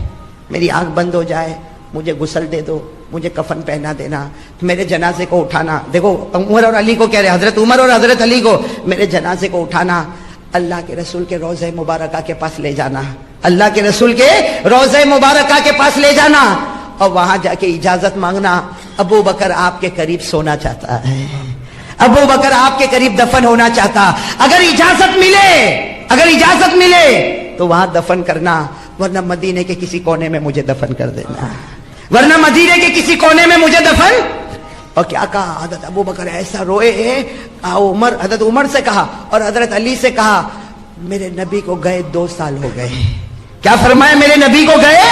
A: میری آنکھ بند ہو جائے, مجھے غسل دے دو, مجھے کفن پہنا دینا, میرے جنازے کو اٹھانا. دیکھو عمر اور علی کو کہہ رہے, حضرت عمر اور حضرت علی کو, میرے جنازے کو اٹھانا, اللہ کے رسول کے روضہ مبارکہ کے پاس لے جانا, اللہ کے رسول کے روضہ مبارکہ کے پاس لے جانا, اور وہاں جا کے اجازت مانگنا. ابو بکر آپ کے قریب سونا چاہتا ہے, ابو بکر آپ کے قریب دفن ہونا چاہتا. اگر اجازت ملے تو وہاں دفن کرنا, ورنہ مدینے کے کسی کونے میں مجھے دفن کر دینا, ورنہ مدینے کے کسی کونے میں مجھے دفن. اور کیا کہا حضرت ابو بکر؟ ایسا روئے. حضرت عمر سے کہا اور حضرت علی سے کہا میرے نبی کو گئے 2 سال ہو گئے. کیا فرمایا؟ میرے نبی کو گئے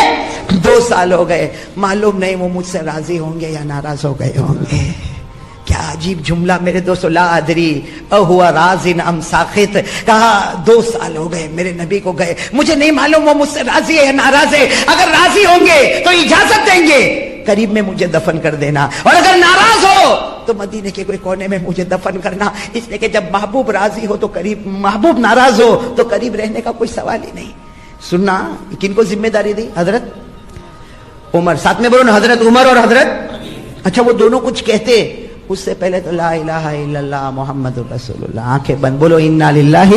A: 2 سال ہو گئے, معلوم نہیں وہ مجھ سے راضی ہوں گے یا ناراض ہو گئے ہوں گے. کیا عجیب جملہ میرے دوستو, لا ادری اہو راضٍ ام ساخط. کہا 2 سال ہو گئے میرے نبی کو گئے, مجھے نہیں معلوم وہ مجھ سے راضی ہے یا ناراض ہے. اگر راضی ہوں گے تو اجازت دیں گے, قریب میں مجھے دفن کر دینا, اور اگر ناراض ہو تو مدینے کے کوئی کونے میں مجھے دفن کرنا. اس لیے کہ جب محبوب راضی ہو تو قریب, محبوب ناراض ہو تو قریب رہنے کا کوئی سوال ہی نہیں. سننا کن کو ذمہ داری دی؟ حضرت عمر. ساتھ میں بولو نا, حضرت عمر اور حضرت. اچھا وہ دونوں کچھ کہتے, اس سے پہلے تو لا الہ الا اللہ محمد رسول اللہ. آنکھیں بند, بولو انا للہ.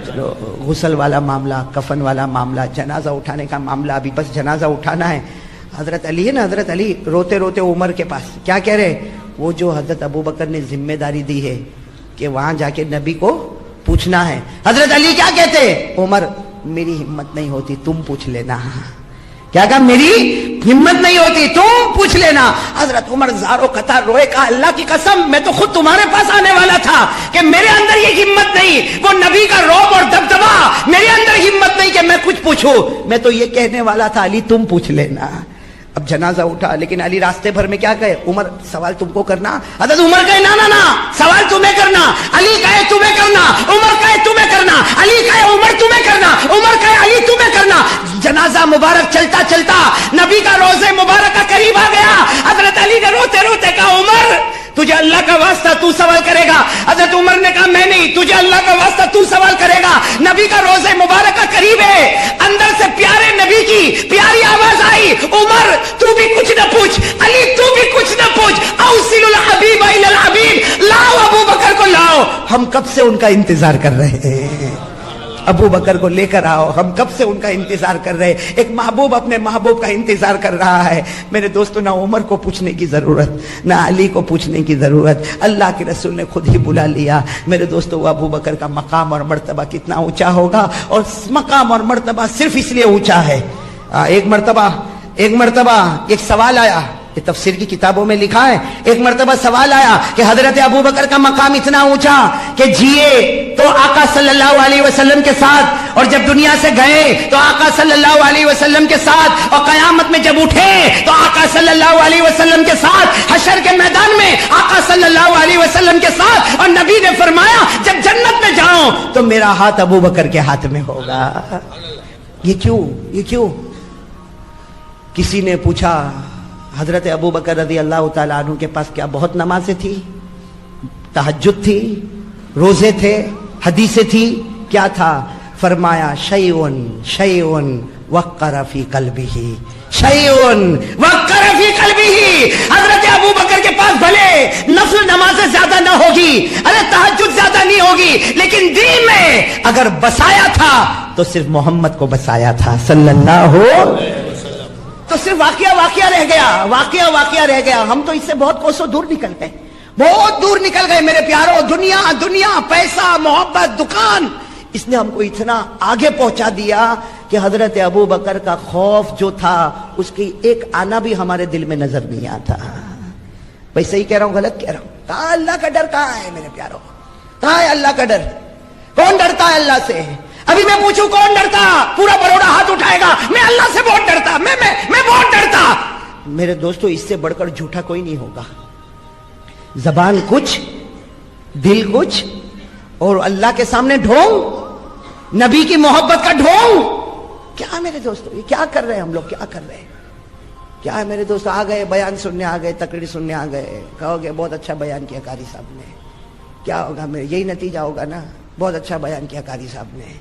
A: چلو غسل والا معاملہ, کفن والا معاملہ, جنازہ اٹھانے کا معاملہ, ابھی بس جنازہ اٹھانا ہے. حضرت علی ہے نا, حضرت علی روتے روتے عمر کے پاس کیا کہہ رہے؟ وہ جو حضرت ابو بکر نے ذمہ داری دی ہے کہ وہاں جا کے نبی کو پوچھنا ہے. حضرت علی کیا کہتے؟ عمر میری ہمت نہیں ہوتی, تم پوچھ لینا. کیا کہا؟ میری ہمت نہیں ہوتی, تم پوچھ لینا. حضرت عمر زارو قطار روئے, کہا اللہ کی قسم میں تو خود تمہارے پاس آنے والا تھا کہ میرے اندر یہ ہمت نہیں, وہ نبی کا رعب اور دبدبا, میرے اندر ہمت نہیں کہ میں کچھ پوچھوں. میں تو یہ کہنے والا تھا علی تم پوچھ لینا. اب جنازہ اٹھا, لیکن علی راستے بھر میں کیا کہے؟ عمر سوال تم کو کرنا. حضرت عمر کہے نا سوال تمہیں کرنا. علی کہے تمہیں کرنا, عمر کہے تمہیں کرنا, علی کہے عمر تمہیں کرنا, عمر کہے علی تمہیں کرنا. جنازہ مبارک چلتا چلتا نبی کا روضہ مبارک کا قریب آ گیا. حضرت علی نے تو سوال کرے گا. نبی کا روزہ مبارکہ قریب ہے, اندر سے پیارے نبی کی پیاری آواز آئی, عمر تو بھی کچھ نہ پوچھ, علی تو بھی کچھ نہ پوچھ, اوصل الحبیب الی الحبیب, لاؤ ابو بکر کو لاؤ. ہم کب سے ان کا انتظار کر رہے ہیں, ابو بکر کو لے کر آؤ, ہم کب سے ان کا انتظار کر رہے ہیں. ایک محبوب اپنے محبوب کا انتظار کر رہا ہے. میرے دوستو, نہ عمر کو پوچھنے کی ضرورت, نہ علی کو پوچھنے کی ضرورت, اللہ کے رسول نے خود ہی بلا لیا. میرے دوستو, وہ ابو بکر کا مقام اور مرتبہ کتنا اونچا ہوگا, اور مقام اور مرتبہ صرف اس لیے اونچا ہے. ایک مرتبہ ایک سوال آیا, یہ تفسیر کی کتابوں میں لکھا ہے, ایک مرتبہ سوال آیا کہ حضرت ابو بکر کا مقام اتنا اونچا کہ جیے تو آقا صلی اللہ علیہ وسلم کے ساتھ, اور جب دنیا سے گئے تو آقا صلی اللہ علیہ وسلم کے ساتھ, اور قیامت میں جب اٹھے تو آقا صلی اللہ علیہ وسلم کے ساتھ, حشر کے میدان میں آقا صلی اللہ علیہ وسلم کے ساتھ. اور نبی نے فرمایا جب جنت میں جاؤں تو میرا ہاتھ ابو بکر کے ہاتھ میں ہوگا. یہ کیوں؟ کسی نے پوچھا حضرت ابو بکر رضی اللہ تعالیٰ عنہ کے پاس کیا بہت نمازیں تھی, تہجد تھی, روزے تھے, حدیثیں تھی, کیا تھا؟ فرمایا شیئن وقر فی قلبہ, شیئن وقر فی قلبہ. حضرت ابو بکر کے پاس بھلے نفل نمازیں زیادہ نہ ہوگی, ارے تہجد زیادہ نہیں ہوگی, لیکن دین میں اگر بسایا تھا تو صرف محمد کو بسایا تھا صلی اللہ علیہ. تو صرف واقعہ رہ گیا. ہم تو اس سے بہت کوسوں دور نکل گئے, بہت دور نکل گئے میرے پیاروں. دنیا, پیسہ, محبت, دکان, اس نے ہم کو اتنا آگے پہنچا دیا کہ حضرت ابو بکر کا خوف جو تھا اس کی ایک آنا بھی ہمارے دل میں نظر نہیں آتا. بھائی صحیح کہہ رہا ہوں غلط کہہ رہا ہوں؟ کہاں اللہ کا ڈر, کہاں ہے میرے پیاروں, کہاں ہے اللہ کا ڈر؟ کون ڈرتا ہے اللہ سے؟ ابھی میں پوچھوں کون ڈرتا, پورا بروڑا ہاتھ اٹھائے گا. میں اللہ سے بہت ڈرتا, میں بہت ڈرتا. میرے دوستو, اس سے بڑھ کر جھوٹا کوئی نہیں ہوگا. زبان کچھ, دل کچھ, اور اللہ کے سامنے ڈھونگ, نبی کی محبت کا ڈھونگ. کیا میرے دوستو, یہ کیا کر رہے ہیں ہم لوگ, کیا کر رہے ہیں؟ کیا ہے میرے دوست؟ آ گئے بیان سننے, آ گئے تقریر سننے, آ گئے, کہو گے بہت اچھا بیان کیا قاری صاحب نے. کیا ہوگا میرے, یہی نتیجہ ہوگا نا, بہت اچھا بیان کیا قاری صاحب نے.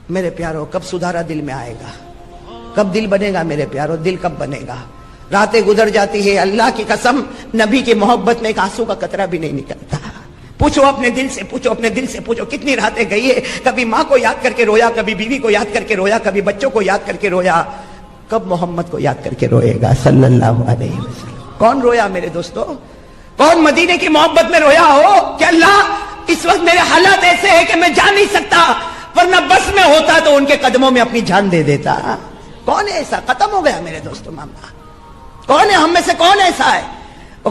A: میرے پیاروں, کب سدھارا دل میں آئے گا, کب دل بنے گا میرے پیاروں, دل کب بنے گا؟ راتیں گزر جاتی ہے, اللہ کی قسم نبی کی محبت میں ایک آنسو کا قطرہ بھی نہیں نکلتا. پوچھو اپنے دل سے پوچھو کتنی راتیں گئی ہے, کبھی ماں کو یاد کر کے رویا, کبھی بیوی کو یاد کر کے رویا, کبھی بچوں کو یاد کر کے رویا. کب محمد کو یاد کر کے روئے گا صلی اللہ علیہ وسلم؟ کون رویا میرے دوستو؟ کون مدینے کی محبت میں رویا ہو کہ اللہ اس وقت میرے حالات ایسے ہیں کہ میں جا نہیں سکتا, ورنہ بس میں ہوتا تو ان کے قدموں میں اپنی جان دے دیتا. کون ہے ایسا؟ ختم ہو گیا میرے دوستو معاملہ. کون ہے ہم میں سے, کون ایسا ہے؟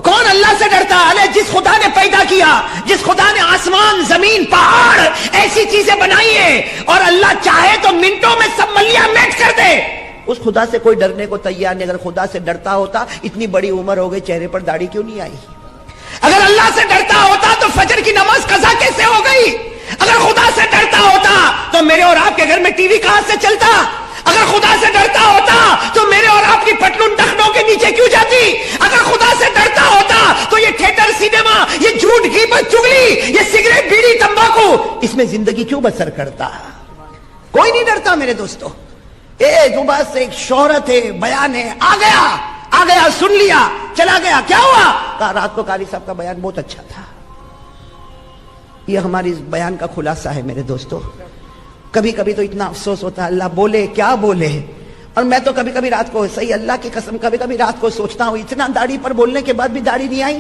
A: کون اللہ سے ڈرتا ہے؟ جس خدا نے پیدا کیا, جس خدا نے آسمان, زمین, پہاڑ, ایسی چیزیں بنائی ہیں, اور اللہ چاہے تو منٹوں میں سب ملیاں میٹ کر دے, اس خدا سے کوئی ڈرنے کو تیار نہیں. اگر خدا سے ڈرتا ہوتا, اتنی بڑی عمر ہو گئی, چہرے پر داڑھی کیوں نہیں آئی؟ اگر اللہ سے ڈرتا ہوتا تو فجر کی نماز قضا کیسے ہو گئی؟ اگر خدا سے ڈرتا ہوتا تو میرے اور آپ کے گھر میں ٹی وی کہاں سے چلتا؟ اگر خدا سے ڈرتا ہوتا تو میرے اور آپ کی پٹلون ٹخنوں کے نیچے کیوں جاتی؟ اگر خدا سے ڈرتا ہوتا تو یہ تھیٹر, سینما, یہ جھوٹ, غیبت, چغلی, یہ سگریٹ, بیڑی, تمباکو, اس میں زندگی کیوں بسر کرتا؟ کوئی نہیں ڈرتا میرے دوستو. جو بس ایک شہرت ہے, بیان ہے, آ گیا, سن لیا, چلا گیا. کیا ہوا؟ کہا رات کو قاری صاحب کا بیان بہت اچھا تھا. یہ ہماری اس بیان کا خلاصہ ہے میرے دوستو. کبھی کبھی تو اتنا افسوس ہوتا ہے, اللہ بولے کیا بولے. اور میں تو کبھی کبھی رات کو, صحیح اللہ کی قسم, کبھی کبھی رات کو سوچتا ہوں, اتنا داڑھی پر بولنے کے بعد بھی داڑھی نہیں آئی,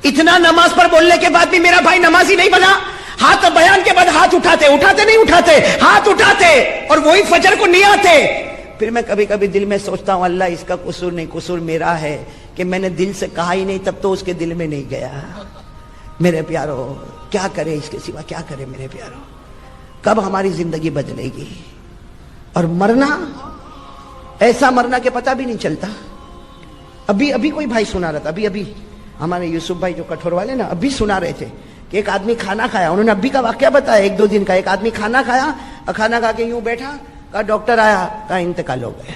A: اتنا نماز پر بولنے کے بعد بھی میرا بھائی نمازی نہیں بنا. ہاتھ بیان کے بعد ہاتھ اٹھاتے نہیں اٹھاتے, ہاتھ اٹھاتے, اور وہی فجر کو نہیں آتے. پھر میں کبھی کبھی دل میں سوچتا ہوں, اللہ اس کا قصور نہیں, قصور میرا ہے کہ میں نے دل سے کہا ہی نہیں, تب تو اس کے دل میں نہیں گیا. میرے پیارو, کیا کرے اس کے سوا, کیا کرے میرے پیارو؟ کب ہماری زندگی بدلے گی؟ اور مرنا, ایسا مرنا کہ پتہ بھی نہیں چلتا. ابھی کوئی بھائی سنا رہا تھا, ابھی ہمارے یوسف بھائی جو کٹھور والے نا, ابھی سنا رہے تھے کہ ایک آدمی کھانا کھایا, انہوں نے ابھی کا واقعہ بتایا, 1-2 دن کا. ایک آدمی کھانا کھایا, اور کھانا کھا کے یوں بیٹھا, کہا ڈاکٹر آیا, کہا انتقال ہو گیا.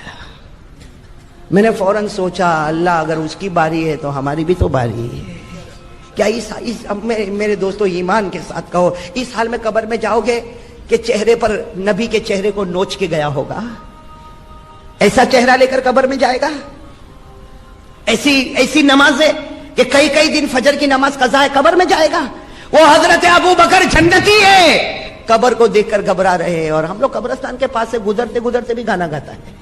A: میں نے فوراً سوچا, اللہ اگر اس کی باری ہے تو ہماری بھی تو باری ہے. کیا میرے دوستو ایمان کے ساتھ کہو، اس حال میں قبر میں جاؤ گے کہ چہرے پر نبی کے چہرے کو نوچ کے گیا ہوگا؟ ایسا چہرہ لے کر قبر میں جائے گا؟ ایسی نمازیں کہ کئی دن فجر کی نماز قضا ہے، قبر میں جائے گا؟ وہ حضرت ابو بکر جنتی ہے، قبر کو دیکھ کر گھبرا رہے ہیں، اور ہم لوگ قبرستان کے پاس سے گزرتے بھی گانا گاتا ہے۔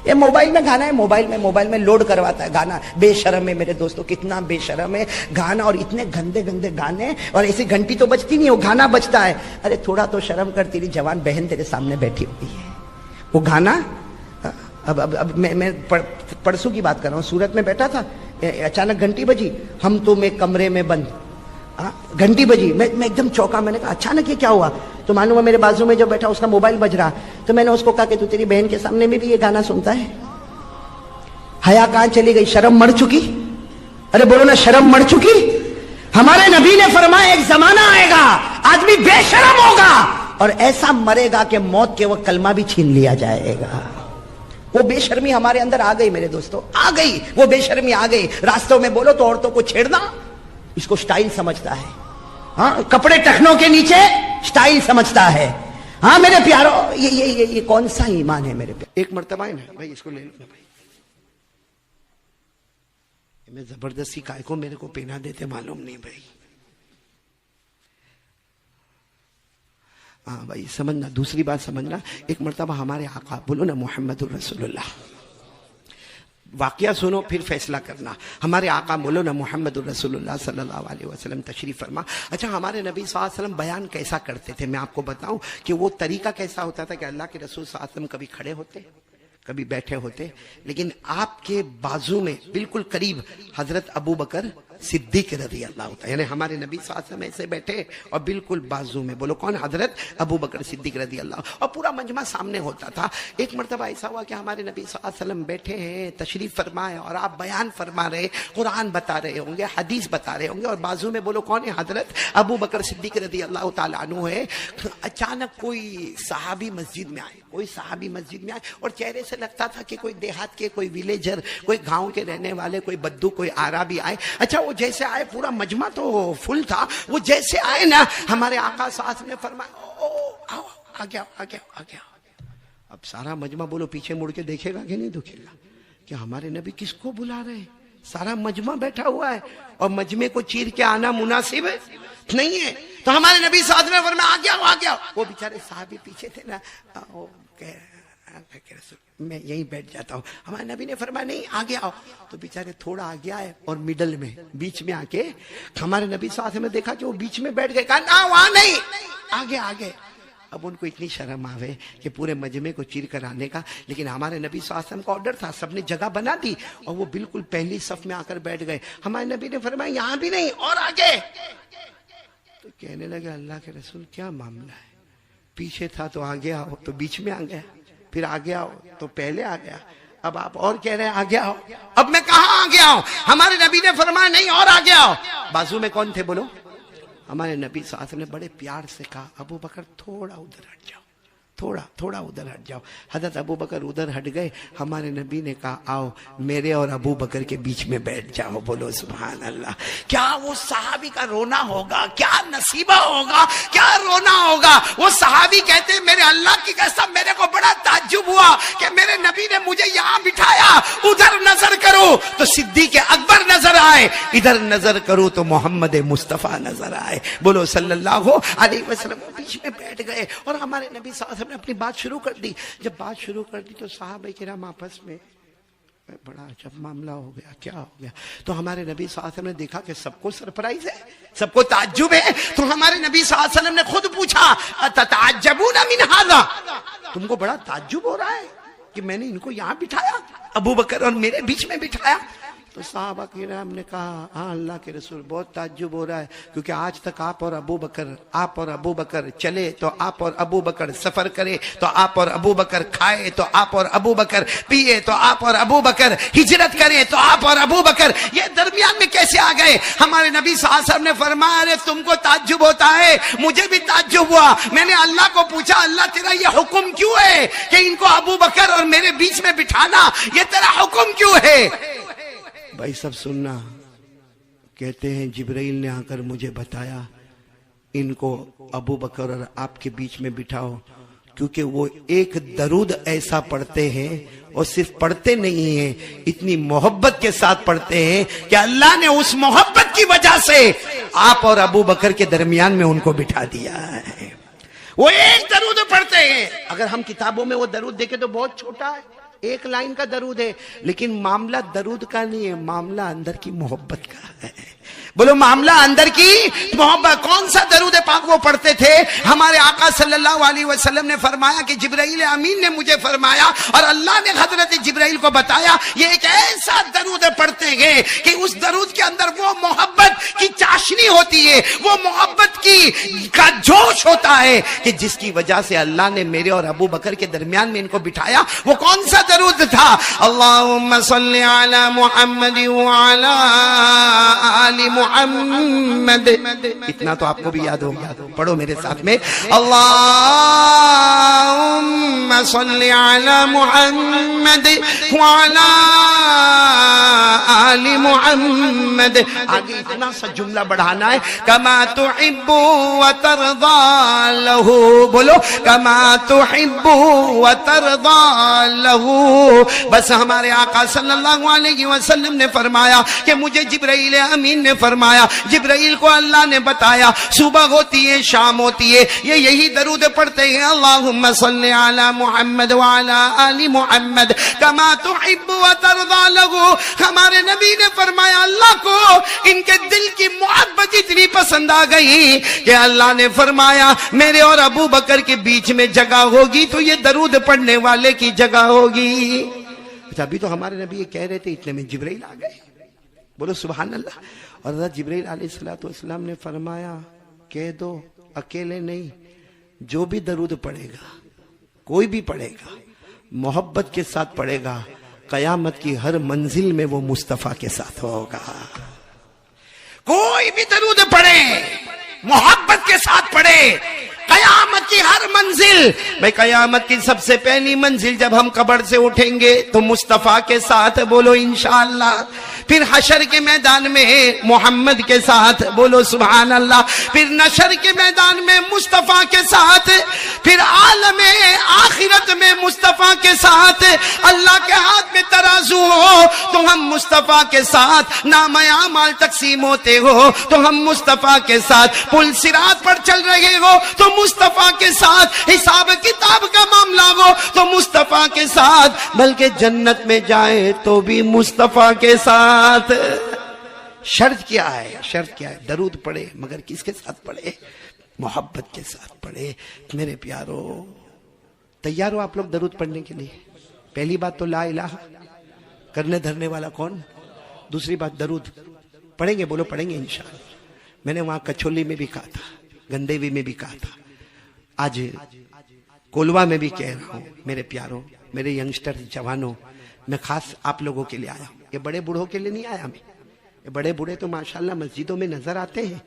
A: یہ موبائل میں گانا ہے، موبائل میں لوڈ کرواتا ہے گانا۔ بے شرم ہے میرے دوستو، کتنا بے شرم ہے گانا، اور اتنے گندے گانے، اور ایسی گھنٹی تو بجتی نہیں، وہ گانا بجتا ہے۔ ارے تھوڑا تو شرم کر، تیری جوان بہن تیرے سامنے بیٹھی ہوئی ہے، وہ گانا۔ اب میں پرسوں کی بات کر رہا ہوں، سورت میں بیٹھا تھا، اچانک گھنٹی بجی، ہم تم ایک کمرے میں بند، گھنٹی بجی، میں ایک دم چوکا، میں نے کہا اچانک یہ کیا ہوا؟ تو معلوم ہے میرے بازو میں جو بیٹھا اس کا موبائل بج رہا، تو میں نے اس کو کہا کہ تو تیری بہن کے سامنے میں بھی یہ گانا سنتا ہے؟ حیا کہاں چلی گئی؟ شرم مر چکی؟ ارے بولو نا، شرم مر چکی؟ ہمارے نبی نے فرمایا ایک زمانہ آئے گا آدمی بے شرم ہوگا اور ایسا مرے گا کہ موت کے وقت کلمہ بھی چھین لیا جائے گا۔ وہ بے شرمی ہمارے اندر آ گئی میرے دوستو، آ گئی، وہ بے شرمی آ گئی۔ راستوں میں بولو تو عورتوں کو چھیڑنا اس کو سٹائل سمجھتا ہے، ہاں، کپڑے ٹخنوں کے نیچے سٹائل سمجھتا ہے۔ ہاں میرے پیارو، یہ کون سا ایمان ہے میرے پیارو؟ ایک مرتبہ ہے نا بھائی، اس کو لے لو نا بھائی، میں زبردستی کائے کو میرے کو پہنا دیتے معلوم نہیں بھائی۔ ہاں بھائی سمجھنا، دوسری بات سمجھنا، ایک مرتبہ ہمارے آقا، بولو نا محمد الرسول اللہ، واقعہ سنو پھر فیصلہ کرنا۔ ہمارے آقا بولو نا محمد الرسول اللہ صلی اللہ علیہ وسلم تشریف فرما۔ اچھا ہمارے نبی صلی اللہ علیہ وسلم بیان کیسا کرتے تھے؟ میں آپ کو بتاؤں کہ وہ طریقہ کیسا ہوتا تھا کہ اللہ کے رسول صلی اللہ علیہ وسلم کبھی کھڑے ہوتے، کبھی بیٹھے ہوتے، لیکن آپ کے بازو میں بالکل قریب حضرت ابو بکر صدیق رضی اللہ عنہ، یعنی ہمارے نبی صلی اللہ علیہ وسلم ایسے بیٹھے اور بالکل بازو میں، بولو کون؟ حضرت ابو بکر صدیق رضی اللہ عنہ، اور پورا مجمع سامنے ہوتا تھا۔ ایک مرتبہ ایسا ہوا کہ ہمارے نبی صلی اللہ علیہ وسلم بیٹھے ہیں، تشریف فرمائے، اور آپ بیان فرما رہے، قرآن بتا رہے ہوں گے، حدیث بتا رہے ہوں گے، اور بازو میں بولو کون ہے؟ حضرت ابو بکر صدیق رضی اللہ تعالیٰ عنہ ہے۔ اچانک کوئی صحابی مسجد میں آئے، اور چہرے سے لگتا تھا کہ کوئی دیہات کے، کوئی ویلیجر، کوئی گاؤں کے رہنے والے، کوئی بدو، کوئی عربی آئے۔ اچھا وہ جیسے آئے، پورا مجمع تو فل تھا، وہ جیسے آئے نا، ہمارے آقا صلی اللہ علیہ وسلم نے فرمایا آ گیا۔ اب سارا مجمع بولو پیچھے مڑ کے دیکھے گا کہ نہیں دیکھے گا کہ ہمارے نبی کس کو بلا رہے ہیں؟ سارا مجمع بیٹھا ہوا ہے اور مجمع کو چیر کے آنا مناسب ہے نہیں ہے۔ تو ہمارے نبی صلی اللہ علیہ وسلم نے فرمایا آ گیا۔ وہ بیچارے صحابی پیچھے تھے نا، میں یہیں بیٹھ جاتا ہوں۔ ہمارے نبی نے فرمایا نہیں آگے آؤ، تو بیچارے تھوڑا آگے آئے اور میڈل میں، بیچ میں آ کے ہمارے نبی صلی اللہ علیہ وسلم نے دیکھا کہ وہ بیچ میں بیٹھ گئے، کہا نا وہاں نہیں، آگے۔ اب ان کو اتنی شرم آوے کہ پورے مجمع کو چیر کر آنے کا، لیکن ہمارے نبی صلی اللہ علیہ وسلم کا آرڈر تھا، سب نے جگہ بنا دی اور وہ بالکل پہلی صف میں آ کر بیٹھ گئے۔ ہمارے نبی نے فرمایا یہاں بھی نہیں اور آگے۔ تو کہنے لگے اللہ کے رسول کیا معاملہ ہے؟ پیچھے تھا تو آگے آؤ، تو بیچ میں آ گیا، پھر آگے آؤ تو پہلے آ گیا، اب آپ اور کہہ رہے ہیں آگے آؤ۔ اب میں کہاں آگے آؤں؟ ہمارے نبی نے فرمایا نہیں اور آگے آؤ۔ بازو میں کون تھے بولو؟ ہمارے نبی صلی اللہ علیہ وسلم نے بڑے پیار سے کہا ابو بکر تھوڑا ادھر ہٹ جاؤ، تھوڑا ادھر ہٹ جاؤ۔ حضرت ابو بکر ادھر ہٹ گئے۔ ہمارے نبی نے کہا آؤ میرے اور ابو بکر کے بیچ میں بیٹھ جاؤ۔ بولو سبحان اللہ۔ کیا وہ صحابی کا رونا ہوگا، کیا نصیبہ ہوگا، کیا رونا ہوگا۔ وہ صحابی کہتے ہیں میرے اللہ کی قسم میرے کو بڑا تعجب ہوا کہ میرے نبی نے مجھے یہاں بٹھایا، ادھر نظر کرو تو صدیق اکبر نظر آئے، ادھر نظر کرو تو محمد مصطفیٰ نظر آئے۔ بولو صلی اللہ علیہ وسلم۔ وہ بیچ میں بیٹھ گئے اور ہمارے نبی صلی اللہ علیہ وسلم نے اپنی بات شروع کر دی۔ جب بات شروع کر دی تو صحابہ کرام آپس میں بڑا عجب معاملہ ہو گیا، کیا ہو گیا؟ تو ہمارے نبی صلی اللہ علیہ وسلم نے دیکھا کہ سب کو سرپرائز ہے، سب کو تعجب ہے، تو ہمارے نبی صلی اللہ علیہ وسلم نے خود پوچھا اتتعجبون من ھذا، تم کو بڑا تعجب ہو رہا ہے کہ میں نے ان کو یہاں بٹھایا، ابو بکر اور میرے بیچ میں بٹھایا؟ تو صحابہ کرام نے کہا ہاں اللہ کے رسول بہت تعجب ہو رہا ہے، کیونکہ آج تک آپ اور ابو بکر چلے تو آپ اور ابو بکر سفر کرے تو آپ اور ابو بکر کھائے تو آپ اور ابو بکر پیے تو آپ اور ابو بکر ہجرت کرے تو آپ اور ابو بکر، یہ درمیان میں کیسے آ گئے؟ ہمارے نبی صلی اللہ علیہ وسلم نے فرمایا ارے تم کو تعجب ہوتا ہے، مجھے بھی تعجب ہوا۔ میں نے اللہ کو پوچھا اللہ تیرا یہ حکم کیوں ہے کہ ان کو ابو بکر اور میرے بیچ میں بٹھانا، یہ تیرا حکم کیوں ہے؟ بھائی سب سننا، کہتے ہیں جبرائیل نے آ کر مجھے بتایا ان کو ابو بکر اور آپ کے بیچ میں بٹھاؤ، کیونکہ وہ ایک درود ایسا پڑھتے ہیں اور صرف پڑھتے نہیں ہیں، اتنی محبت کے ساتھ پڑھتے ہیں کہ اللہ نے اس محبت کی وجہ سے آپ اور ابو بکر کے درمیان میں ان کو بٹھا دیا ہے۔ وہ ایک درود پڑھتے ہیں، اگر ہم کتابوں میں وہ درود دیکھیں تو بہت چھوٹا ہے، ایک لائن کا درود ہے، لیکن معاملہ درود کا نہیں ہے، معاملہ اندر کی محبت کا ہے۔ بولو معاملہ اندر کی محبت۔ کون سا درود پاک وہ پڑھتے تھے؟ ہمارے آقا صلی اللہ علیہ وسلم نے فرمایا کہ جبرائیل امین نے مجھے فرمایا اور اللہ نے حضرت جبرائیل کو بتایا یہ ایک ایسا درود پڑھتے ہیں کہ اس درود کے اندر وہ محبت کی چاشنی ہوتی ہے، وہ محبت کی کا جوش ہوتا ہے کہ جس کی وجہ سے اللہ نے میرے اور ابو بکر کے درمیان میں ان کو بٹھایا۔ وہ کون سا درود تھا؟ اللہم صلی علی محمد وعلی آل محمد۔ اتنا تو آپ کو بھی یاد ہوگا، پڑھو میرے ساتھ میں، اللہم صلی علی محمد وعلی آل محمد۔ آگے اتنا سا جملہ بڑھانا ہے، کما تحب وترضى له، بولو کما تحب وترضى له۔ بس ہمارے آقا صلی اللہ علیہ وسلم نے فرمایا کہ مجھے جبرائیل امین نے فرمایا، جبرائیل کو اللہ نے بتایا صبح ہوتی ہے شام ہوتی ہے یہ یہی درود پڑھتے ہیں، اللہم صلی علی محمد وعلی آل محمد کما تحب وترضى له۔ ہمارے نبی نے فرمایا اللہ کو ان کے دل کی محبت اتنی پسند آ گئی کہ اللہ نے فرمایا میرے اور ابو بکر کے بیچ میں جگہ ہوگی تو یہ درود پڑھنے والے کی جگہ ہوگی۔ اچھا ابھی تو ہمارے نبی یہ کہہ رہے تھے، اتنے میں جبرائیل آ گئے، بولو سبحان اللہ۔ اور حضرت جبرائیل علیہ السلام نے فرمایا کہہ دو اکیلے نہیں، جو بھی درود پڑھے گا، کوئی بھی پڑھے گا، محبت کے ساتھ پڑھے گا، قیامت کی ہر منزل میں وہ مصطفیٰ کے ساتھ ہوگا۔ کوئی بھی درود پڑھے، محبت کے ساتھ پڑھے، قیامت کی ہر منزل، بھئی قیامت کی سب سے پہلی منزل جب ہم قبر سے اٹھیں گے تو مصطفیٰ کے ساتھ، بولو انشاءاللہ۔ پھر حشر کے میدان میں محمد کے ساتھ، بولو سبحان اللہ۔ پھر نشر کے میدان میں مصطفیٰ کے ساتھ، پھر عالم آخرت میں مصطفیٰ کے ساتھ۔ اللہ کے ہاتھ میں ترازو ہو تو ہم مصطفیٰ کے ساتھ، نام اعمال تقسیم ہوتے ہو تو ہم مصطفیٰ کے ساتھ، پل صراط پر چل رہے ہو تو مصطفیٰ کے ساتھ، حساب کتاب کا معاملہ ہو تو مصطفیٰ کے ساتھ، بلکہ جنت میں جائے تو بھی مصطفیٰ کے ساتھ۔ شرط کیا ہے؟ شرط کیا ہے؟ درود پڑھے، مگر کس کے ساتھ پڑھے؟ محبت کے ساتھ پڑھے۔ میرے پیارو تیار ہو آپ لوگ درود پڑھنے کے لیے؟ پہلی بات تو لا الہ، کرنے دھرنے والا کون؟ دوسری بات درود پڑھیں گے، بولو پڑھیں گے انشاءاللہ۔ میں نے وہاں کچھولی میں بھی کہا تھا، گندیوی میں بھی کہا تھا، آج کولوا میں بھی کہہ رہا ہوں۔ میرے پیارو، میرے ینگسٹر جوانوں، میں خاص آپ لوگوں کے لیے آیا ہوں، یہ بڑے بوڑھوں کے لیے نہیں آیا میں، یہ بڑے بوڑھے تو ماشاءاللہ مسجدوں میں نظر آتے ہیں،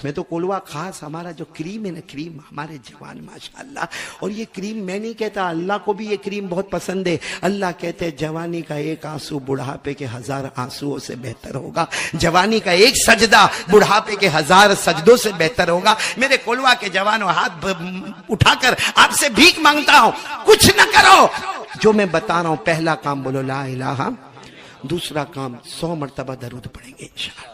A: میں تو کولوا خاص ہمارا جو کریم ہے نا، کریم ہمارے جوان ماشاءاللہ۔ اور یہ کریم میں نہیں کہتا، اللہ کو بھی یہ کریم بہت پسند ہے۔ اللہ کہتے ہیں جوانی کا ایک آنسو بڑھاپے کے 1000 آنسوؤں سے بہتر ہوگا، جوانی کا ایک سجدہ بڑھاپے کے 1000 سجدوں سے بہتر ہوگا۔ میرے کولوا کے جوانوں، ہاتھ اٹھا کر آپ سے بھیک مانگتا ہوں، کچھ نہ کرو، جو میں بتا رہا ہوں پہلا کام بولو لا الہ، دوسرا کام 100 مرتبہ درود پڑھیں گے انشاءاللہ۔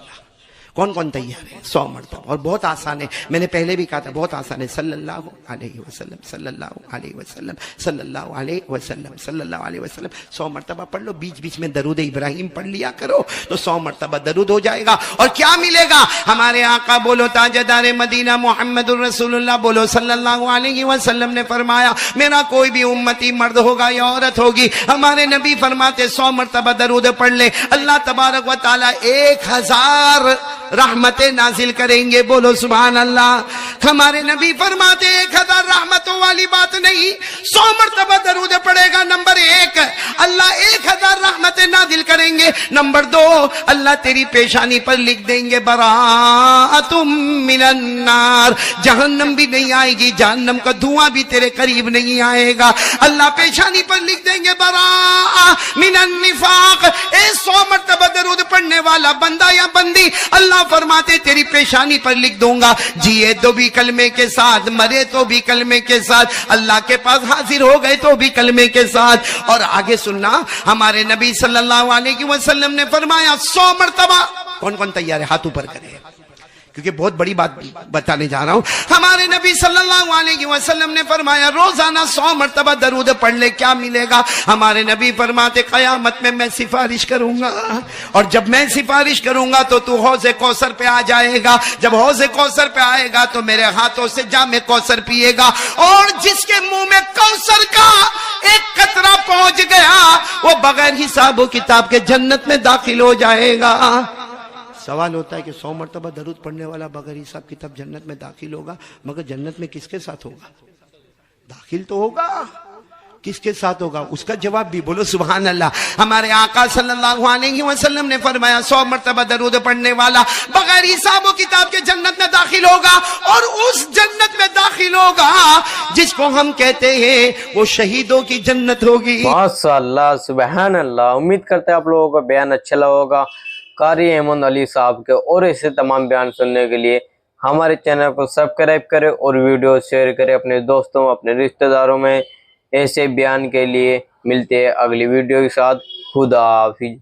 A: کون کون تیار ہے؟ 100 مرتبہ، اور بہت آسان ہے، میں نے پہلے بھی کہا تھا بہت آسان ہے۔ صلی اللہ علیہ وسلم، صلی اللہ علیہ وسلم، صلی اللہ علیہ وسلم، صلی اللہ علیہ وسلم، 100 مرتبہ پڑھ لو، بیچ بیچ میں درود ابراہیم پڑھ لیا کرو تو 100 مرتبہ درود ہو جائے گا۔ اور کیا ملے گا؟ ہمارے آقا بولو تاجدار مدینہ محمد الرسول اللہ بولو صلی اللہ علیہ وسلم نے فرمایا میرا کوئی بھی امتی مرد ہوگا یا عورت ہوگی، ہمارے نبی فرماتے 100 مرتبہ درود پڑھ لے، اللہ تبارک و تعالی 1000 رحمتیں نازل کریں گے، بولو سبحان اللہ۔ ہمارے نبی فرماتے 1000 رحمتوں والی بات نہیں، 100 مرتبہ درود پڑے گا، نمبر 1 اللہ 1000 رحمتیں نازل کریں گے، نمبر 2 اللہ تیری پیشانی پر لکھ دیں گے براءۃ من النار، جہنم بھی نہیں آئے گی، جہنم کا دھواں بھی تیرے قریب نہیں آئے گا، اللہ پیشانی پر لکھ دیں گے براءۃ من النفاق۔ 100 مرتبہ درود پڑھنے والا بندہ یا بندی اللہ اللہ فرماتے تیری پیشانی پر لکھ دوں گا، جیے تو بھی کلمے کے ساتھ، مرے تو بھی کلمے کے ساتھ، اللہ کے پاس حاضر ہو گئے تو بھی کلمے کے ساتھ۔ اور آگے سننا، ہمارے نبی صلی اللہ علیہ وسلم نے فرمایا 100 مرتبہ، کون کون تیار ہے ہاتھ اوپر کرے، کیونکہ بہت بڑی بات بتانے جا رہا ہوں۔ ہمارے نبی صلی اللہ علیہ وسلم نے فرمایا روزانہ 100 مرتبہ درود پڑھ لے، کیا ملے گا؟ ہمارے نبی فرماتے قیامت میں سفارش کروں گا، اور جب میں سفارش کروں گا تو تو حوض کوثر پہ آ جائے گا، جب حوض کوثر پہ آئے گا تو میرے ہاتھوں سے جام کوثر پیے گا، اور جس کے منہ میں کوثر کا ایک قطرہ پہنچ گیا وہ بغیر حساب و کتاب کے جنت میں داخل ہو جائے گا۔ سوال ہوتا ہے کہ 100 مرتبہ درود پڑھنے والا بغیر حساب کتاب جنت میں داخل ہوگا، مگر جنت میں کس کے ساتھ ہوگا؟ داخل تو ہوگا، کس کے ساتھ ہوگا؟ اس کا جواب بھی بولو سبحان اللہ۔ ہمارے آقا صلی اللہ علیہ وسلم نے فرمایا 100 مرتبہ درود پڑھنے والا بغیر حساب و کتاب کے جنت میں داخل ہوگا، اور اس جنت میں داخل ہوگا جس کو ہم کہتے ہیں وہ شہیدوں کی جنت ہوگی۔
B: ماشاءاللہ سبحان اللہ۔ امید کرتے ہیں آپ لوگوں کو بیان اچھا لگا ہوگا۔ قاری احمد علی صاحب کے اور ایسے تمام بیان سننے کے لیے ہمارے چینل کو سبسکرائب کریں اور ویڈیو شیئر کریں اپنے دوستوں، اپنے رشتہ داروں میں۔ ایسے بیان کے لیے ملتے ہیں اگلی ویڈیو کے ساتھ۔ خدا حافظ۔